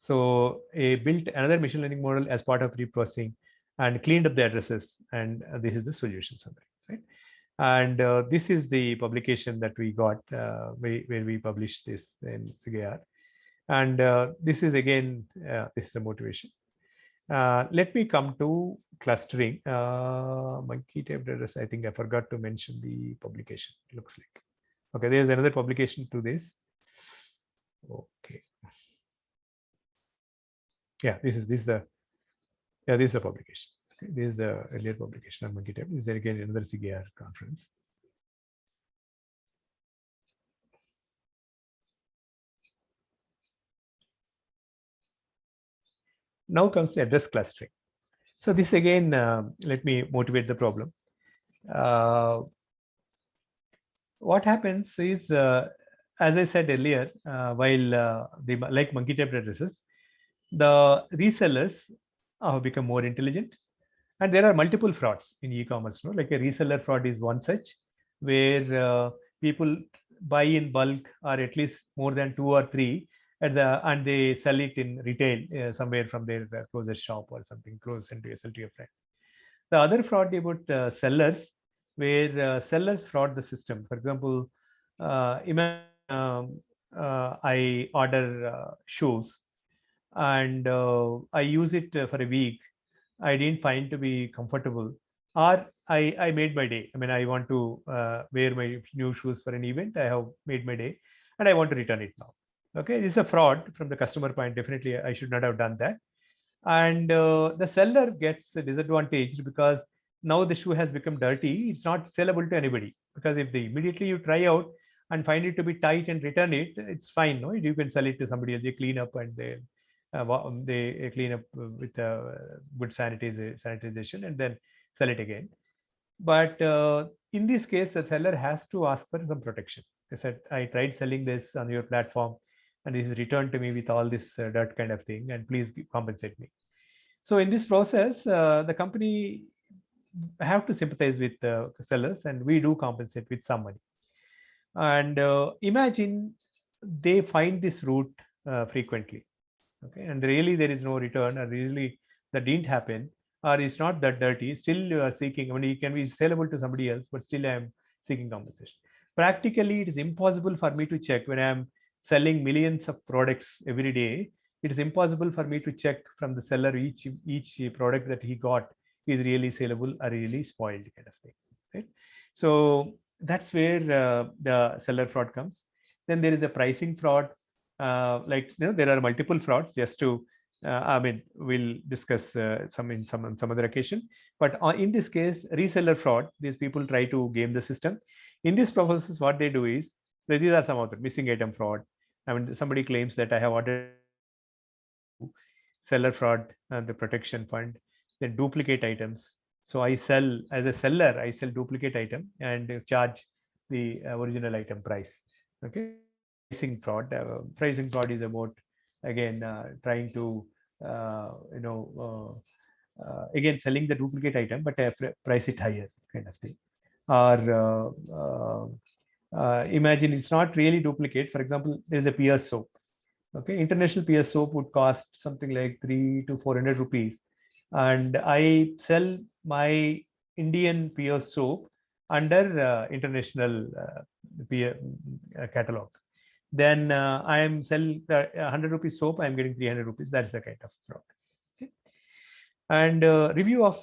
So I built another machine learning model as part of reprocessing and cleaned up the addresses, and this is the solution summary, right? And this is the publication that we got where we published this in CGR. And this is again, this is the motivation. Let me come to clustering. Monkey type address, I think I forgot to mention the publication, looks like. Okay, there's another publication to this. Okay. Yeah, this is the publication. Okay, this is the earlier publication on monkey type. This is again another CGR conference. Now comes the address clustering. So this again, let me motivate the problem. What happens is, as I said earlier, while they like monkey type addresses, the resellers have become more intelligent, and there are multiple frauds in e-commerce. No, like a reseller fraud is one such, where people buy in bulk or at least more than 2 or 3, and they sell it in retail somewhere from their closest shop or something, close and sell to a friend. The other fraud about sellers, where sellers fraud the system. For example, imagine I order shoes, and I use it for a week. I didn't find to be comfortable, or I made my day. I mean, I want to wear my new shoes for an event. I have made my day, and I want to return it now. Okay, this is a fraud from the customer point. Definitely, I should not have done that. And the seller gets disadvantaged because now the shoe has become dirty. It's not sellable to anybody, because if they immediately you try out and find it to be tight and return it, it's fine. No, you can sell it to somebody else. They clean up and they clean up with good sanitization and then sell it again. But in this case, the seller has to ask for some protection. They said, I tried selling this on your platform, and this is returned to me with all this dirt kind of thing, and please compensate me. So in this process, the company have to sympathize with the sellers, and we do compensate with some money. And imagine they find this route frequently, okay, and really there is no return, or really that didn't happen, or it's not that dirty. Still, you are seeking. I mean, it can be sellable to somebody else, but still I am seeking compensation. Practically, it is impossible for me to check when I am selling millions of products every day. It is impossible for me to check from the seller each product that he got is really saleable or really spoiled kind of thing, right? So that's where the seller fraud comes. Then there is a pricing fraud. Like there are multiple frauds. Just to I mean, we'll discuss some other occasion. But in this case, reseller fraud, these people try to game the system. In this process, what they do is, these are some of the missing item fraud. I mean, somebody claims that I have ordered seller fraud and the protection fund, then duplicate items. So I sell, as a seller, I sell duplicate item and charge the original item price. Okay, pricing fraud. Pricing fraud is about, again, trying to again selling the duplicate item but price it higher, kind of thing. Or imagine it's not really duplicate. For example, there's a Pierce soap. Okay, international Pierce soap would cost something like 300 to 400 rupees, and I sell my Indian Pierce soap under international catalog. Then I am selling the 100 rupees soap, I am getting 300 rupees. That's the kind of fraud. Okay. And review of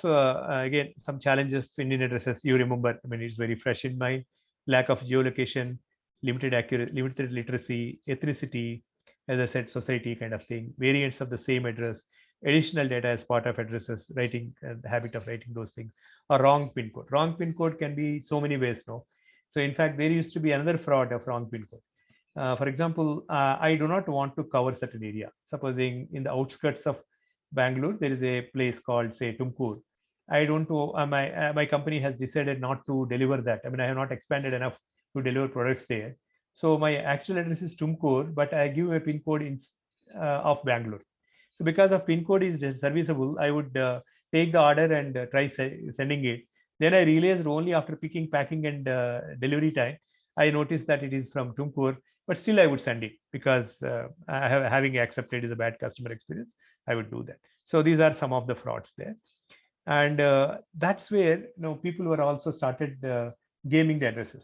again some challenges of Indian addresses. You remember, I mean, it's very fresh in mind. Lack of geolocation, limited literacy, ethnicity, as I said, society kind of thing, variants of the same address, additional data as part of addresses, writing, the habit of writing those things, or wrong pin code. Wrong pin code can be so many ways, no? So in fact, there used to be another fraud of wrong pin code. For example, I do not want to cover certain area. Supposing in the outskirts of Bangalore, there is a place called, say, Tumkur. I don't know, my company has decided not to deliver that. I mean, I have not expanded enough to deliver products there. So my actual address is Tumkur, but I give a pin code in of Bangalore. So because of pin code is serviceable, I would take the order and try sending it. Then I realized only after picking, packing, and delivery time, I noticed that it is from Tumkur, but still I would send it because having accepted is a bad customer experience. I would do that. So these are some of the frauds there, and that's where people were also started gaming the addresses.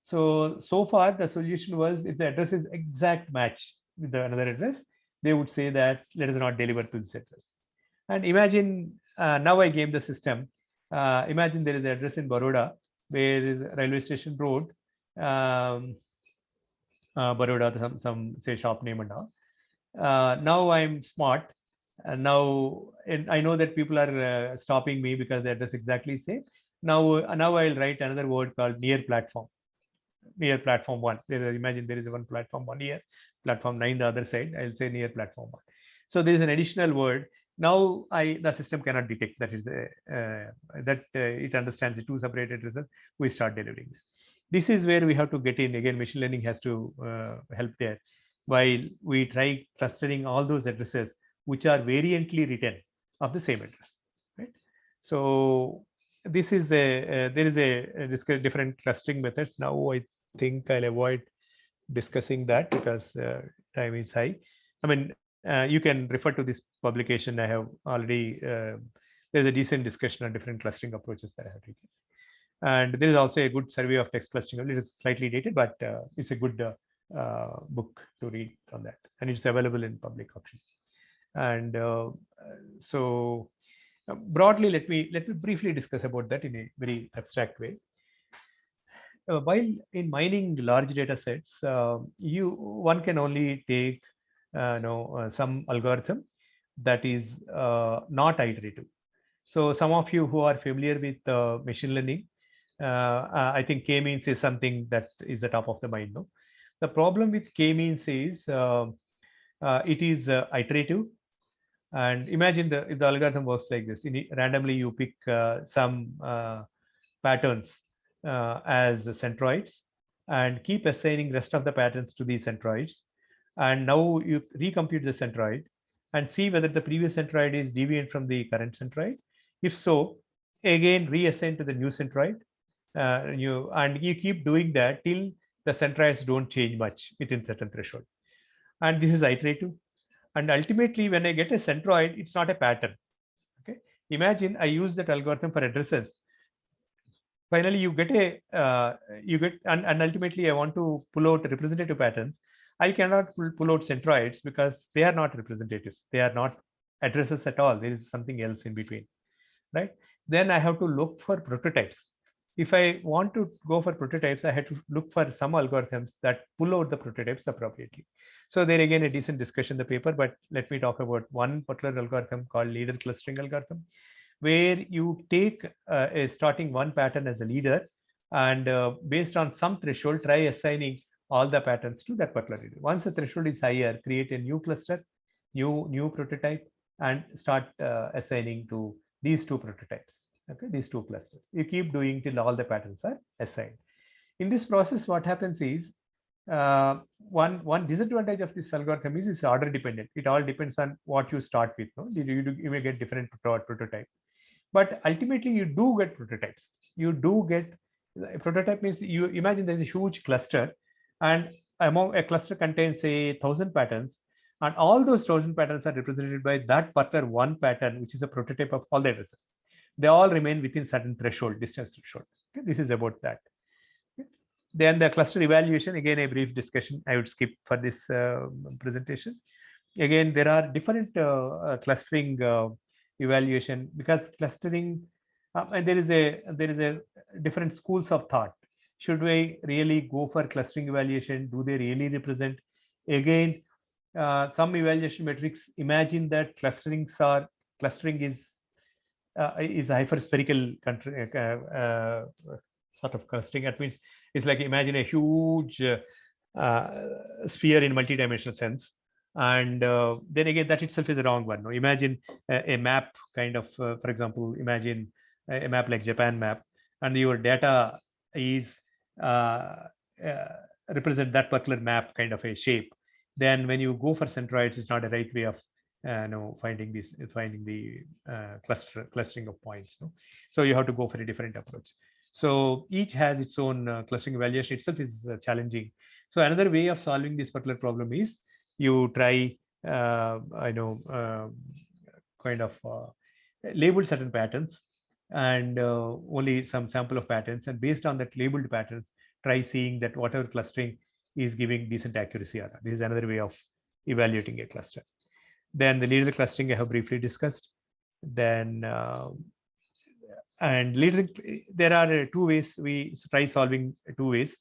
So far the solution was, if the address is exact match with another address, they would say that let us not deliver to this address. And imagine now I game the system. Imagine there is an address in Baroda where is railway station road, Baroda, some say shop name and all. Now I'm smart, and now I know that people are stopping me because the address exactly same. Now I'll write another word called near platform. Near platform 1. Imagine there is one platform 1 here, platform 9 the other side. I'll say near platform 1. So there is an additional word. Now the system cannot detect that is it understands the two separate addresses. We start delivering this. This is where we have to get in. Again, machine learning has to help there, while we try clustering all those addresses which are variantly written of the same address. Right. So this is there is a different clustering methods. Now I think I'll avoid discussing that because time is high. I mean, you can refer to this publication. I have already there's a decent discussion on different clustering approaches that I have taken, and there is also a good survey of text clustering. It is slightly dated, but it's a good book to read on that, and it's available in public options. And so broadly, let me briefly discuss about that in a very abstract way. While in mining large data sets, one can only take some algorithm that is not iterative. So some of you who are familiar with machine learning, I think k-means is something that is the top of the mind. No, the problem with k-means is it is iterative. And imagine if the algorithm works like this: randomly you pick some patterns as centroids and keep assigning rest of the patterns to these centroids, and now you recompute the centroid and see whether the previous centroid is deviant from the current centroid. If so, again reassign to the new centroid, you keep doing that till the centroids don't change much within certain threshold. And this is iterative. And ultimately, when I get a centroid, it's not a pattern. Okay, imagine I use that algorithm for addresses. Finally, you get and ultimately I want to pull out representative patterns. I cannot pull out centroids because they are not representatives. They are not addresses at all. There is something else in between, right? Then I have to look for prototypes. If I want to go for prototypes, I had to look for some algorithms that pull out the prototypes appropriately. So there again, a decent discussion in the paper, but let me talk about one particular algorithm called leader clustering algorithm, where you take starting one pattern as a leader, and based on some threshold, try assigning all the patterns to that particular leader. Once the threshold is higher, create a new cluster, new prototype, and start assigning to these two prototypes. Okay, these two clusters. You keep doing till all the patterns are assigned. In this process, what happens is one disadvantage of this algorithm is it's order dependent. It all depends on what you start with. No? You may get different prototype, but ultimately you do get prototypes. You do get a prototype means you imagine there's a huge cluster, and among a cluster contains say 1,000 patterns, and all those 1,000 patterns are represented by that particular one pattern, which is a prototype of all the addresses. They all remain within certain threshold, distance threshold. Okay? This is about that. Then the cluster evaluation, again, a brief discussion I would skip for this presentation. Again, there are different clustering evaluation, because clustering, and there is a different schools of thought. Should we really go for clustering evaluation? Do they really represent? Again, some evaluation metrics imagine that clustering is a hyperspherical sort of clustering. That means it's like imagine a huge sphere in multi-dimensional sense, and then again that itself is a wrong one. No? Imagine a map kind of, for example, imagine a map like Japan map, and your data is represent that particular map kind of a shape. Then when you go for centroids, it's not a right way of finding the clustering of points. No? So you have to go for a different approach. So each has its own clustering evaluation itself is challenging. So another way of solving this particular problem is you try, kind of label certain patterns, and only some sample of patterns, and based on that labeled patterns, try seeing that whatever clustering is giving decent accuracy or not. This is another way of evaluating a cluster. Then the leader clustering I have briefly discussed. Then and leader, there are two ways we try solving. Two ways.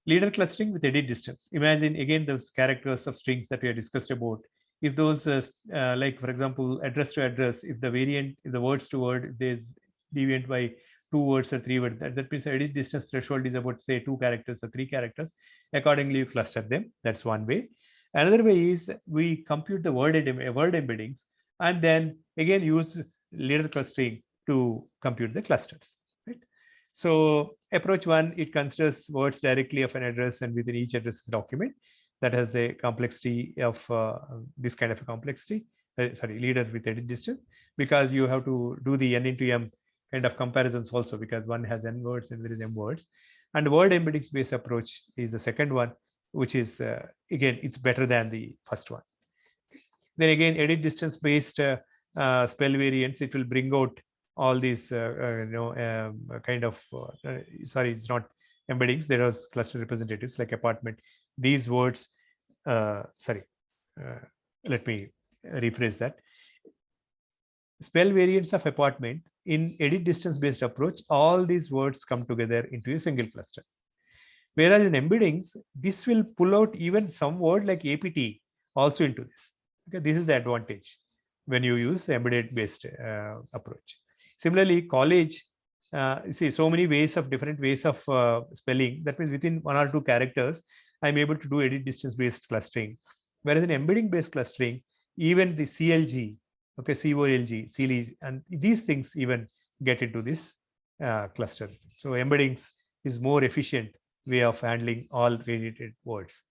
Leader clustering with edit distance. Imagine again those characters of strings that we have discussed about. If those like for example address to address, if the variant, if the words to word, if they deviant by 2 words or 3 words, that means edit distance threshold is about say 2 characters or 3 characters. Accordingly you cluster them. That's one way. Another way is we compute the word embeddings, and then again use leader clustering to compute the clusters. Right? So approach one, it considers words directly of an address, and within each address document that has a complexity of this kind of a complexity. Leader with edit distance, because you have to do the n into m kind of comparisons also, because one has n words and there is m words. And word embeddings based approach is the second one, which is again it's better than the first one. Then again edit distance based spell variants, it will bring out all these kind of sorry, it's not embeddings, there are cluster representatives like apartment. These words let me rephrase that. Spell variants of apartment in edit distance based approach, all these words come together into a single cluster. Whereas in embeddings, this will pull out even some word like apt also into this. Okay, this is the advantage when you use embedded based approach. Similarly, college, see so many ways of different ways of spelling. That means within 1 or 2 characters, I'm able to do edit distance based clustering. Whereas in embedding based clustering, even the CLG, okay, COLG, CLG, and these things even get into this cluster. So embeddings is more efficient way of handling all related words.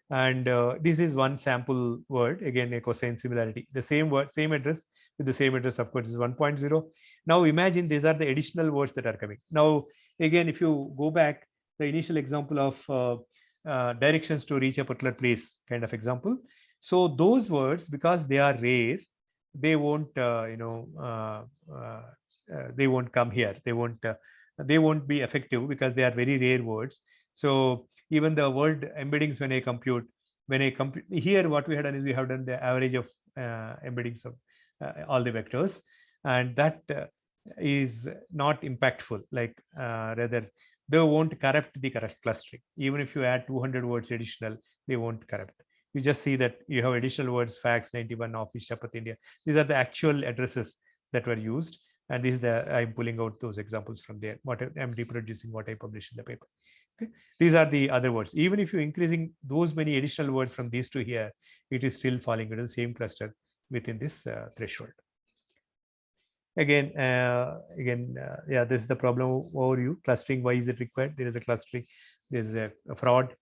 And this is one sample word, again a cosine similarity. The same word, same address, with the same address, of course, is 1.0. Now imagine these are the additional words that are coming. Now again, if you go back, the initial example of directions to reach a particular place kind of example. So those words, because they are rare, they won't they won't come here. They won't be effective because they are very rare words. So even the word embeddings, when I compute here, what we have done is we have done the average of embeddings of all the vectors, and that is not impactful. Like rather, they won't corrupt the correct clustering. Even if you add 200 words additional, they won't corrupt. You just see that you have additional words, fax 91, office, Chapat, India. These are the actual addresses that were used, and this is I'm pulling out those examples from there. What I'm reproducing, what I published in the paper. Okay. These are the other words. Even if you're increasing those many additional words from these two here, it is still falling into the same cluster within this threshold. Again, yeah, this is the problem overview. Clustering, why is it required? There is a clustering, there is a fraud,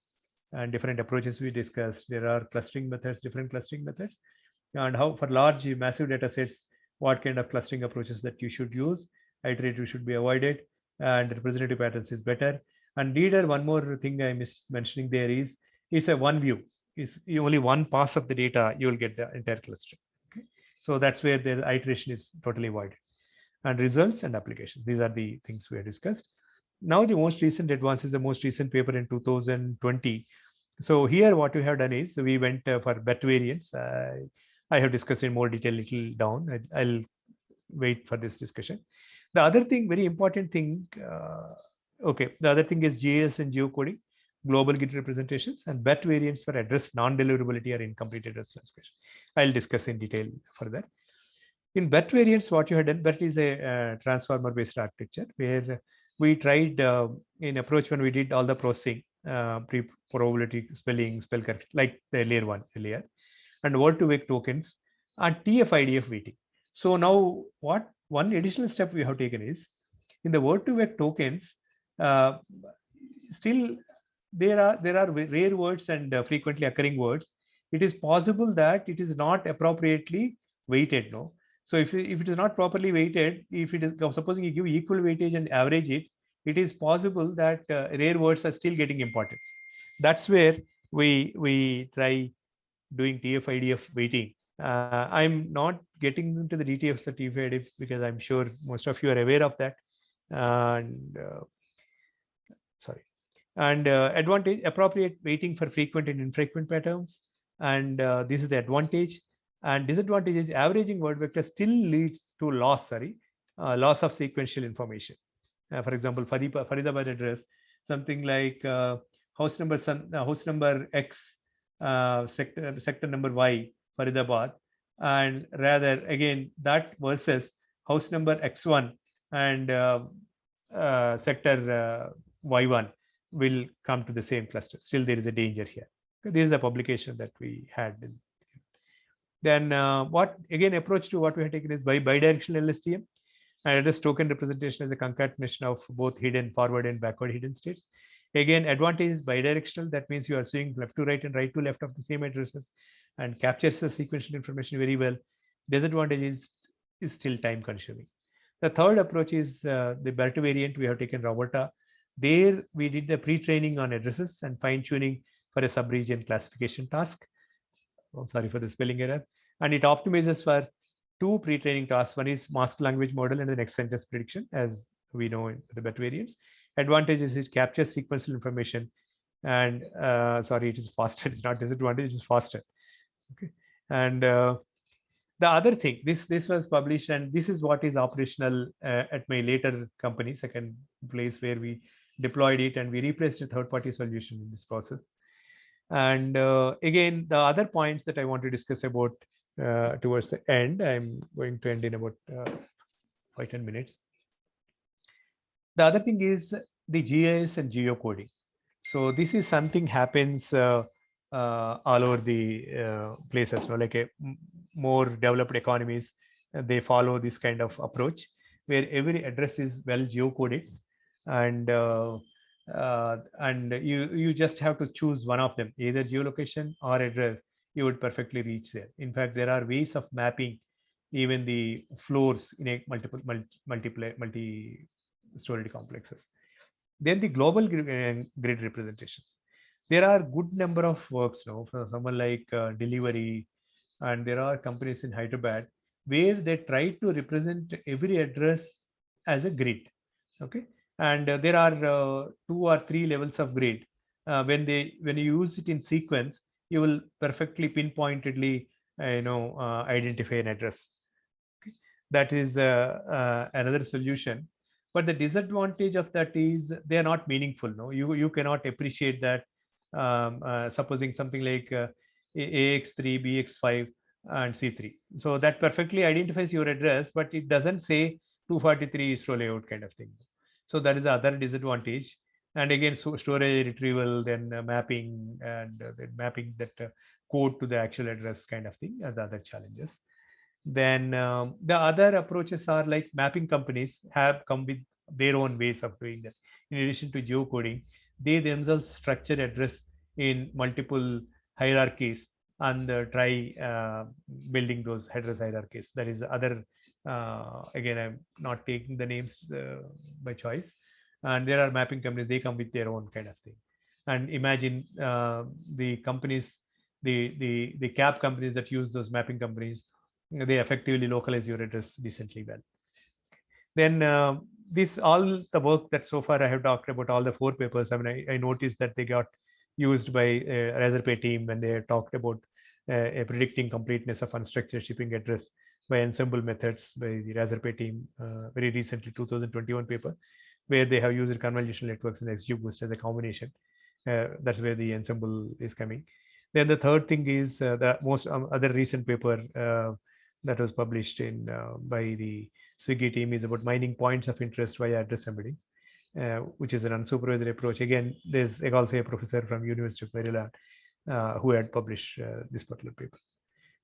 and different approaches we discussed. There are clustering methods, different clustering methods, and how for large, massive data sets, what kind of clustering approaches that you should use. Iterative should be avoided, and representative patterns is better. And leader, one more thing I miss mentioning there is a one view. Is only one pass of the data, you will get the entire clustering. Okay? So that's where the iteration is totally avoided. And results and applications. These are the things we have discussed. Now the most recent advance is the most recent paper in 2020. So here what we have done is we went for bet variance. I have discussed in more detail little down. I'll wait for this discussion. The other thing, very important thing, okay, the other thing is Gis and Geocoding, global grid representations, and bet variants for address non-deliverability or incomplete address classification. I'll discuss in detail further. In bet variants, what you had done, bet is a transformer-based architecture where we tried in approach when we did all the processing, pre-probability, spelling, spell correct, like the earlier, and word-to-wake tokens, and TF-IDF weighting. So now what one additional step we have taken is in the word-to-wake tokens, still there are rare words and frequently occurring words. It is possible that it is not appropriately weighted. No. So if it is not properly weighted, if it is supposing you give equal weightage and average it, it is possible that rare words are still getting importance. That's where we try doing TF-IDF weighting. I'm not getting into the details of TF-IDF because I'm sure most of you are aware of that. And sorry. And advantage, appropriate weighting for frequent and infrequent patterns. And this is the advantage. And disadvantage is averaging word vector still leads to loss, loss of sequential information. For example, Faridabad address, something like house number X, sector number Y, Faridabad, and rather again that versus house number X1 and sector Y1 will come to the same cluster. Still, there is a danger here. This is the publication that we had. Then what again approach to what we have taken is bi-directional Lstm, and address token representation as a concatenation of both hidden, forward, and backward hidden states. Again, advantage is bidirectional. That means you are seeing left to right and right to left of the same addresses and captures the sequential information very well. Disadvantage is still time consuming. The third approach is the Berta variant. We have taken Roberta. There we did the pre-training on addresses and fine-tuning for a sub-region classification task. Oh, sorry for the spelling error. And it optimizes for two pre-training tasks. One is master language model and the next sentence prediction, as we know in the Berta variants. Advantage is it captures sequential information, and sorry, it is faster. It's not disadvantage, it is faster. Okay. And the other thing, this was published, and this is what is operational at my later company, second place where we deployed it, and we replaced a third-party solution in this process. And again, the other points that I want to discuss about towards the end, I'm going to end in about 5-10 minutes. The other thing is the GIS and geocoding. So this is something happens all over the places, like a more developed economies, they follow this kind of approach where every address is well geocoded, and you just have to choose one of them, either geolocation or address. You would perfectly reach there. In fact, there are ways of mapping even the floors in a multi-storied complexes. Then the global grid representations. There are good number of works now for someone like delivery, and there are companies in Hyderabad where they try to represent every address as a grid. Okay, and there are 2 or 3 levels of grid. When you use it in sequence, you will perfectly pinpointedly identify an address. Okay? That is another solution. But the disadvantage of that is they are not meaningful. No, you cannot appreciate that. Supposing something like AX3, BX5, and C3. So that perfectly identifies your address, but it doesn't say 243 ISRO layout kind of thing. So that is the other disadvantage. And again, so storage retrieval, then mapping, and then mapping that code to the actual address kind of thing are the other challenges. Then the other approaches are like mapping companies have come with their own ways of doing that. In addition to geocoding, they themselves structure address in multiple hierarchies and try building those address hierarchies. That is other, again, I'm not taking the names by choice. And there are mapping companies, they come with their own kind of thing. And imagine the companies, the cab companies that use those mapping companies, they effectively localize your address decently well. Then this all the work that so far I have talked about, all the 4 papers. I mean, I noticed that they got used by Razorpay team when they talked about predicting completeness of unstructured shipping address by ensemble methods by the Razorpay team very recently, 2021 paper, where they have used convolutional networks and XGBoost as a combination. That's where the ensemble is coming. Then the third thing is the most other recent paper that was published in by the Swiggy team is about mining points of interest via address embedding, which is an unsupervised approach. Again, there's also a professor from University of Maryland who had published this particular paper.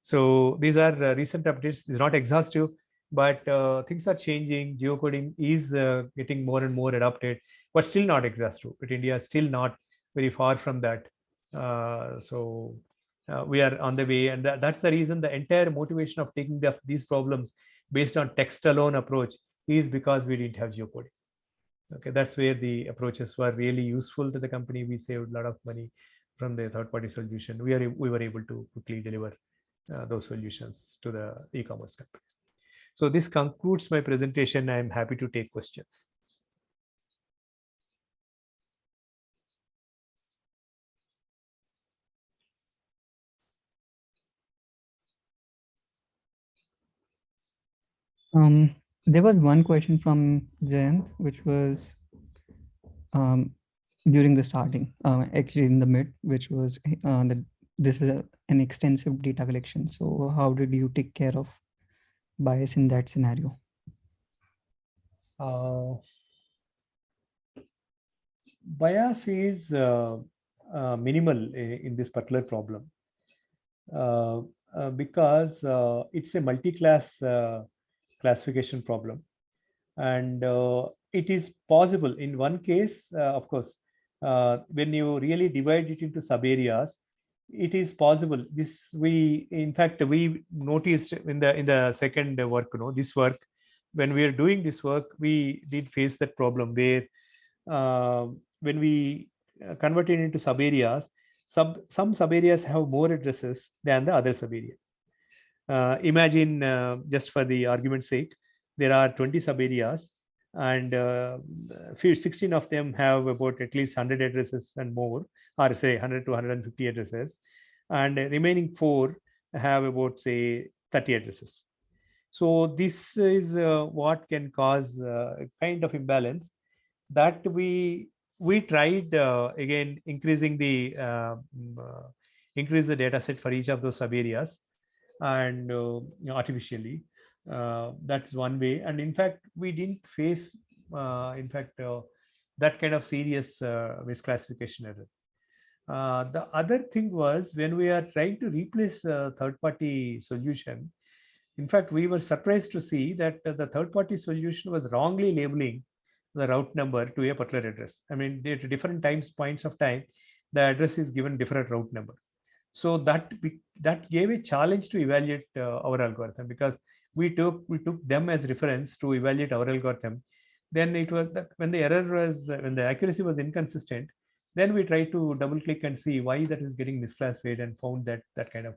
So these are recent updates. It's not exhaustive, but things are changing. Geocoding is getting more and more adopted, but still not exhaustive. But India is still not very far from that. So we are on the way, and that's the reason the entire motivation of taking these problems based on text alone approach is because we didn't have geocoding. Okay, that's where the approaches were really useful to the company. We saved a lot of money from the third-party solution. We were able to quickly deliver those solutions to the e-commerce companies. So this concludes my presentation. I'm happy to take questions. There was one question from Jayant, which was during the starting, actually in the mid, which was that this is an extensive data collection. So how did you take care of bias in that scenario? Bias is minimal in this particular problem because it's a multi-class classification problem, and it is possible in one case, of course, when you really divide it into sub areas, it is possible. This we, in fact, we noticed in the second work, this work, when we are doing this work, we did face that problem where when we converted into sub areas, some sub areas have more addresses than the other sub areas. Imagine, just for the argument's sake, there are 20 sub areas, and 16 of them have about at least 100 addresses and more, or say 100 to 150 addresses, and remaining 4 have about, say, 30 addresses. So this is what can cause a kind of imbalance that we tried again increasing the increase the data set for each of those sub areas, and artificially. That's one way, and in fact we didn't face that kind of serious misclassification error. The other thing was, when we are trying to replace a third-party solution, in fact we were surprised to see that the third-party solution was wrongly labeling the route number to a particular address. I mean, at different points of time, the address is given different route number. So that gave a challenge to evaluate our algorithm, because we took them as reference to evaluate our algorithm. Then it was that when the error was, when the accuracy was inconsistent, then we tried to double click and see why that is getting misclassified, and found that that kind of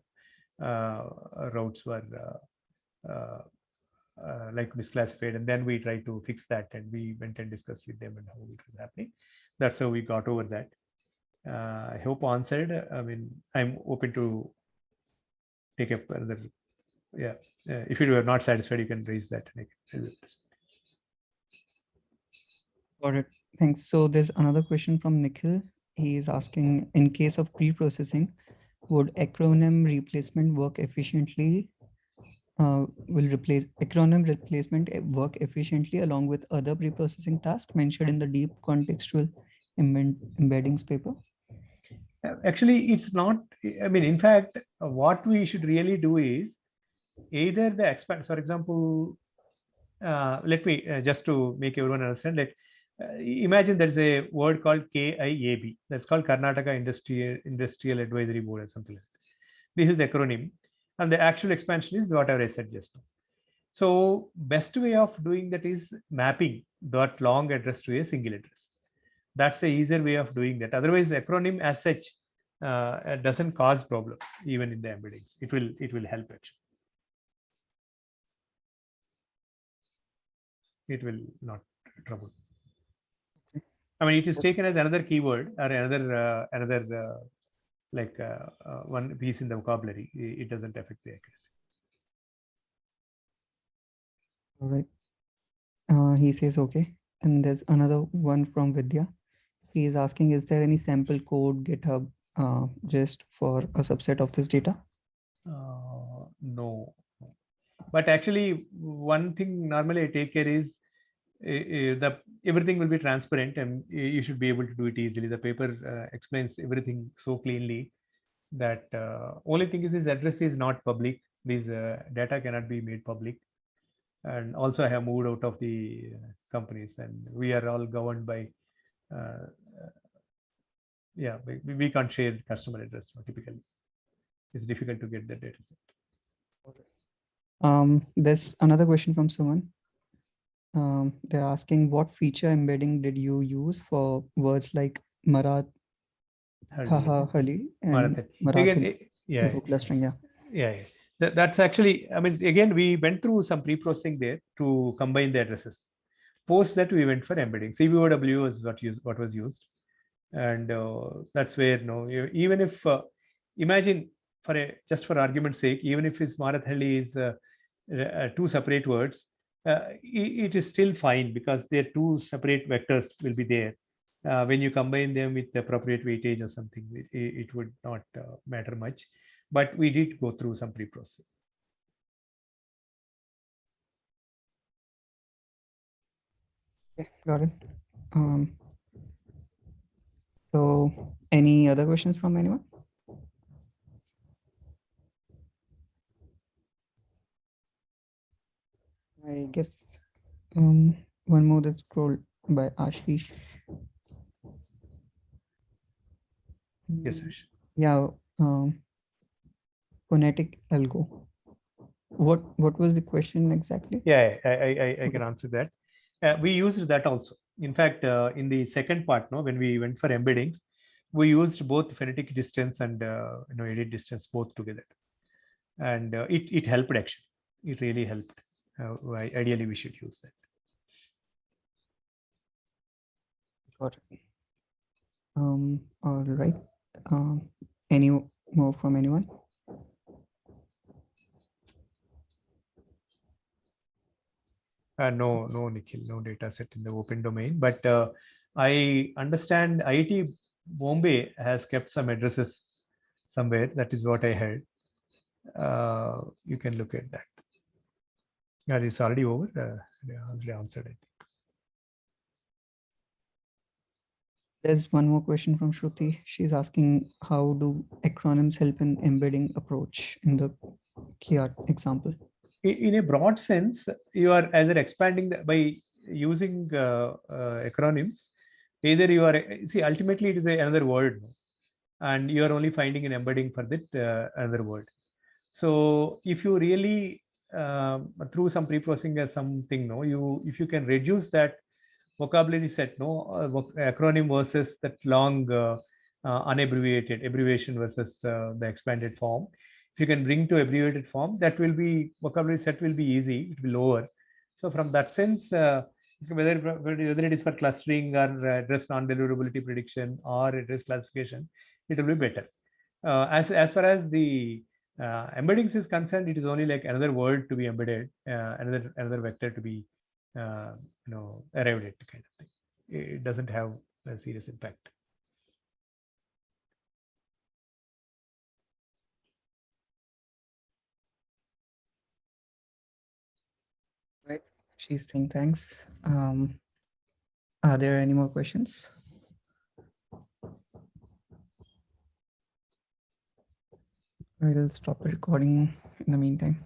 routes were like misclassified, and then we tried to fix that, and we went and discussed with them and how it was happening. That's how we got over that. I hope answered. I mean, I'm open to take up further. Yeah, if you are not satisfied, you can raise that. Got it. Thanks. So there's another question from Nikhil. He is asking, in case of pre-processing, would acronym replacement work efficiently? Will acronym replacement work efficiently along with other pre-processing tasks mentioned in the deep contextual embeddings paper? Actually, it's not. I mean, in fact, what we should really do is either the expand, for example, let me just to make everyone understand, imagine there's a word called KIAB, that's called Karnataka Industrial Advisory Board or something like that. This is the acronym, and the actual expansion is whatever I said just now. So best way of doing that is mapping that long address to a single address. That's the easier way of doing that. Otherwise, acronym as such doesn't cause problems even in the embeddings. It will help actually. It will not trouble. I mean, it is taken as another keyword or another one piece in the vocabulary. It doesn't affect the accuracy. All right. He says okay. And there's another one from Vidya. He is asking, is there any sample code GitHub just for a subset of this data? No. But actually, one thing normally I take care is everything will be transparent and you should be able to do it easily. The paper explains everything so cleanly that only thing is this address is not public. This data cannot be made public. And also I have moved out of the companies and we are all governed by, we can't share customer address typically. It's difficult to get the data set. There's another question from someone. They're asking, what feature embedding did you use for words like Marathali and Marathali clustering? That's actually, I mean, again, we went through some pre-processing there to combine the addresses. Post that, we went for embedding. CVOW was what was used, and that's where even if imagine just for argument's sake, even if his Marathali is two separate words, it is still fine because their two separate vectors will be there. When you combine them with the appropriate weightage or something, it would not matter much. But we did go through some pre-processing. Okay, got it. So any other questions from anyone? I guess one more that's scrolled by Ashish. Yes, Ash. Yeah. Phonetic algo. What was the question exactly? Yeah, I can answer that. We used that also. In fact, in the second part, when we went for embeddings, we used both phonetic distance and edit distance both together, and it helped actually. It really helped. Ideally, we should use that. Got it. All right. Any more from anyone? No, Nikhil, no data set in the open domain. But I understand IIT Bombay has kept some addresses somewhere. That is what I heard. You can look at that. Yeah, it's already over. Already answered it. There's one more question from Shruti. She's asking, how do acronyms help in embedding approach in the KIAT example? In a broad sense, you are either expanding by using acronyms. Either you are, ultimately it is another word, and you are only finding an embedding for that another word. So if you really through some pre-processing or something, if you can reduce that vocabulary set, acronym versus that long unabbreviated abbreviation versus the expanded form. If you can bring to abbreviated form, that will be vocabulary set will be easy, it will be lower. So from that sense, whether it is for clustering or address non-deliverability prediction or address classification, it will be better. As far as the embeddings is concerned, it is only like another word to be embedded, another vector to be arrived at kind of thing. It doesn't have a serious impact. Right. She's saying thanks. Are there any more questions? I will stop the recording in the meantime.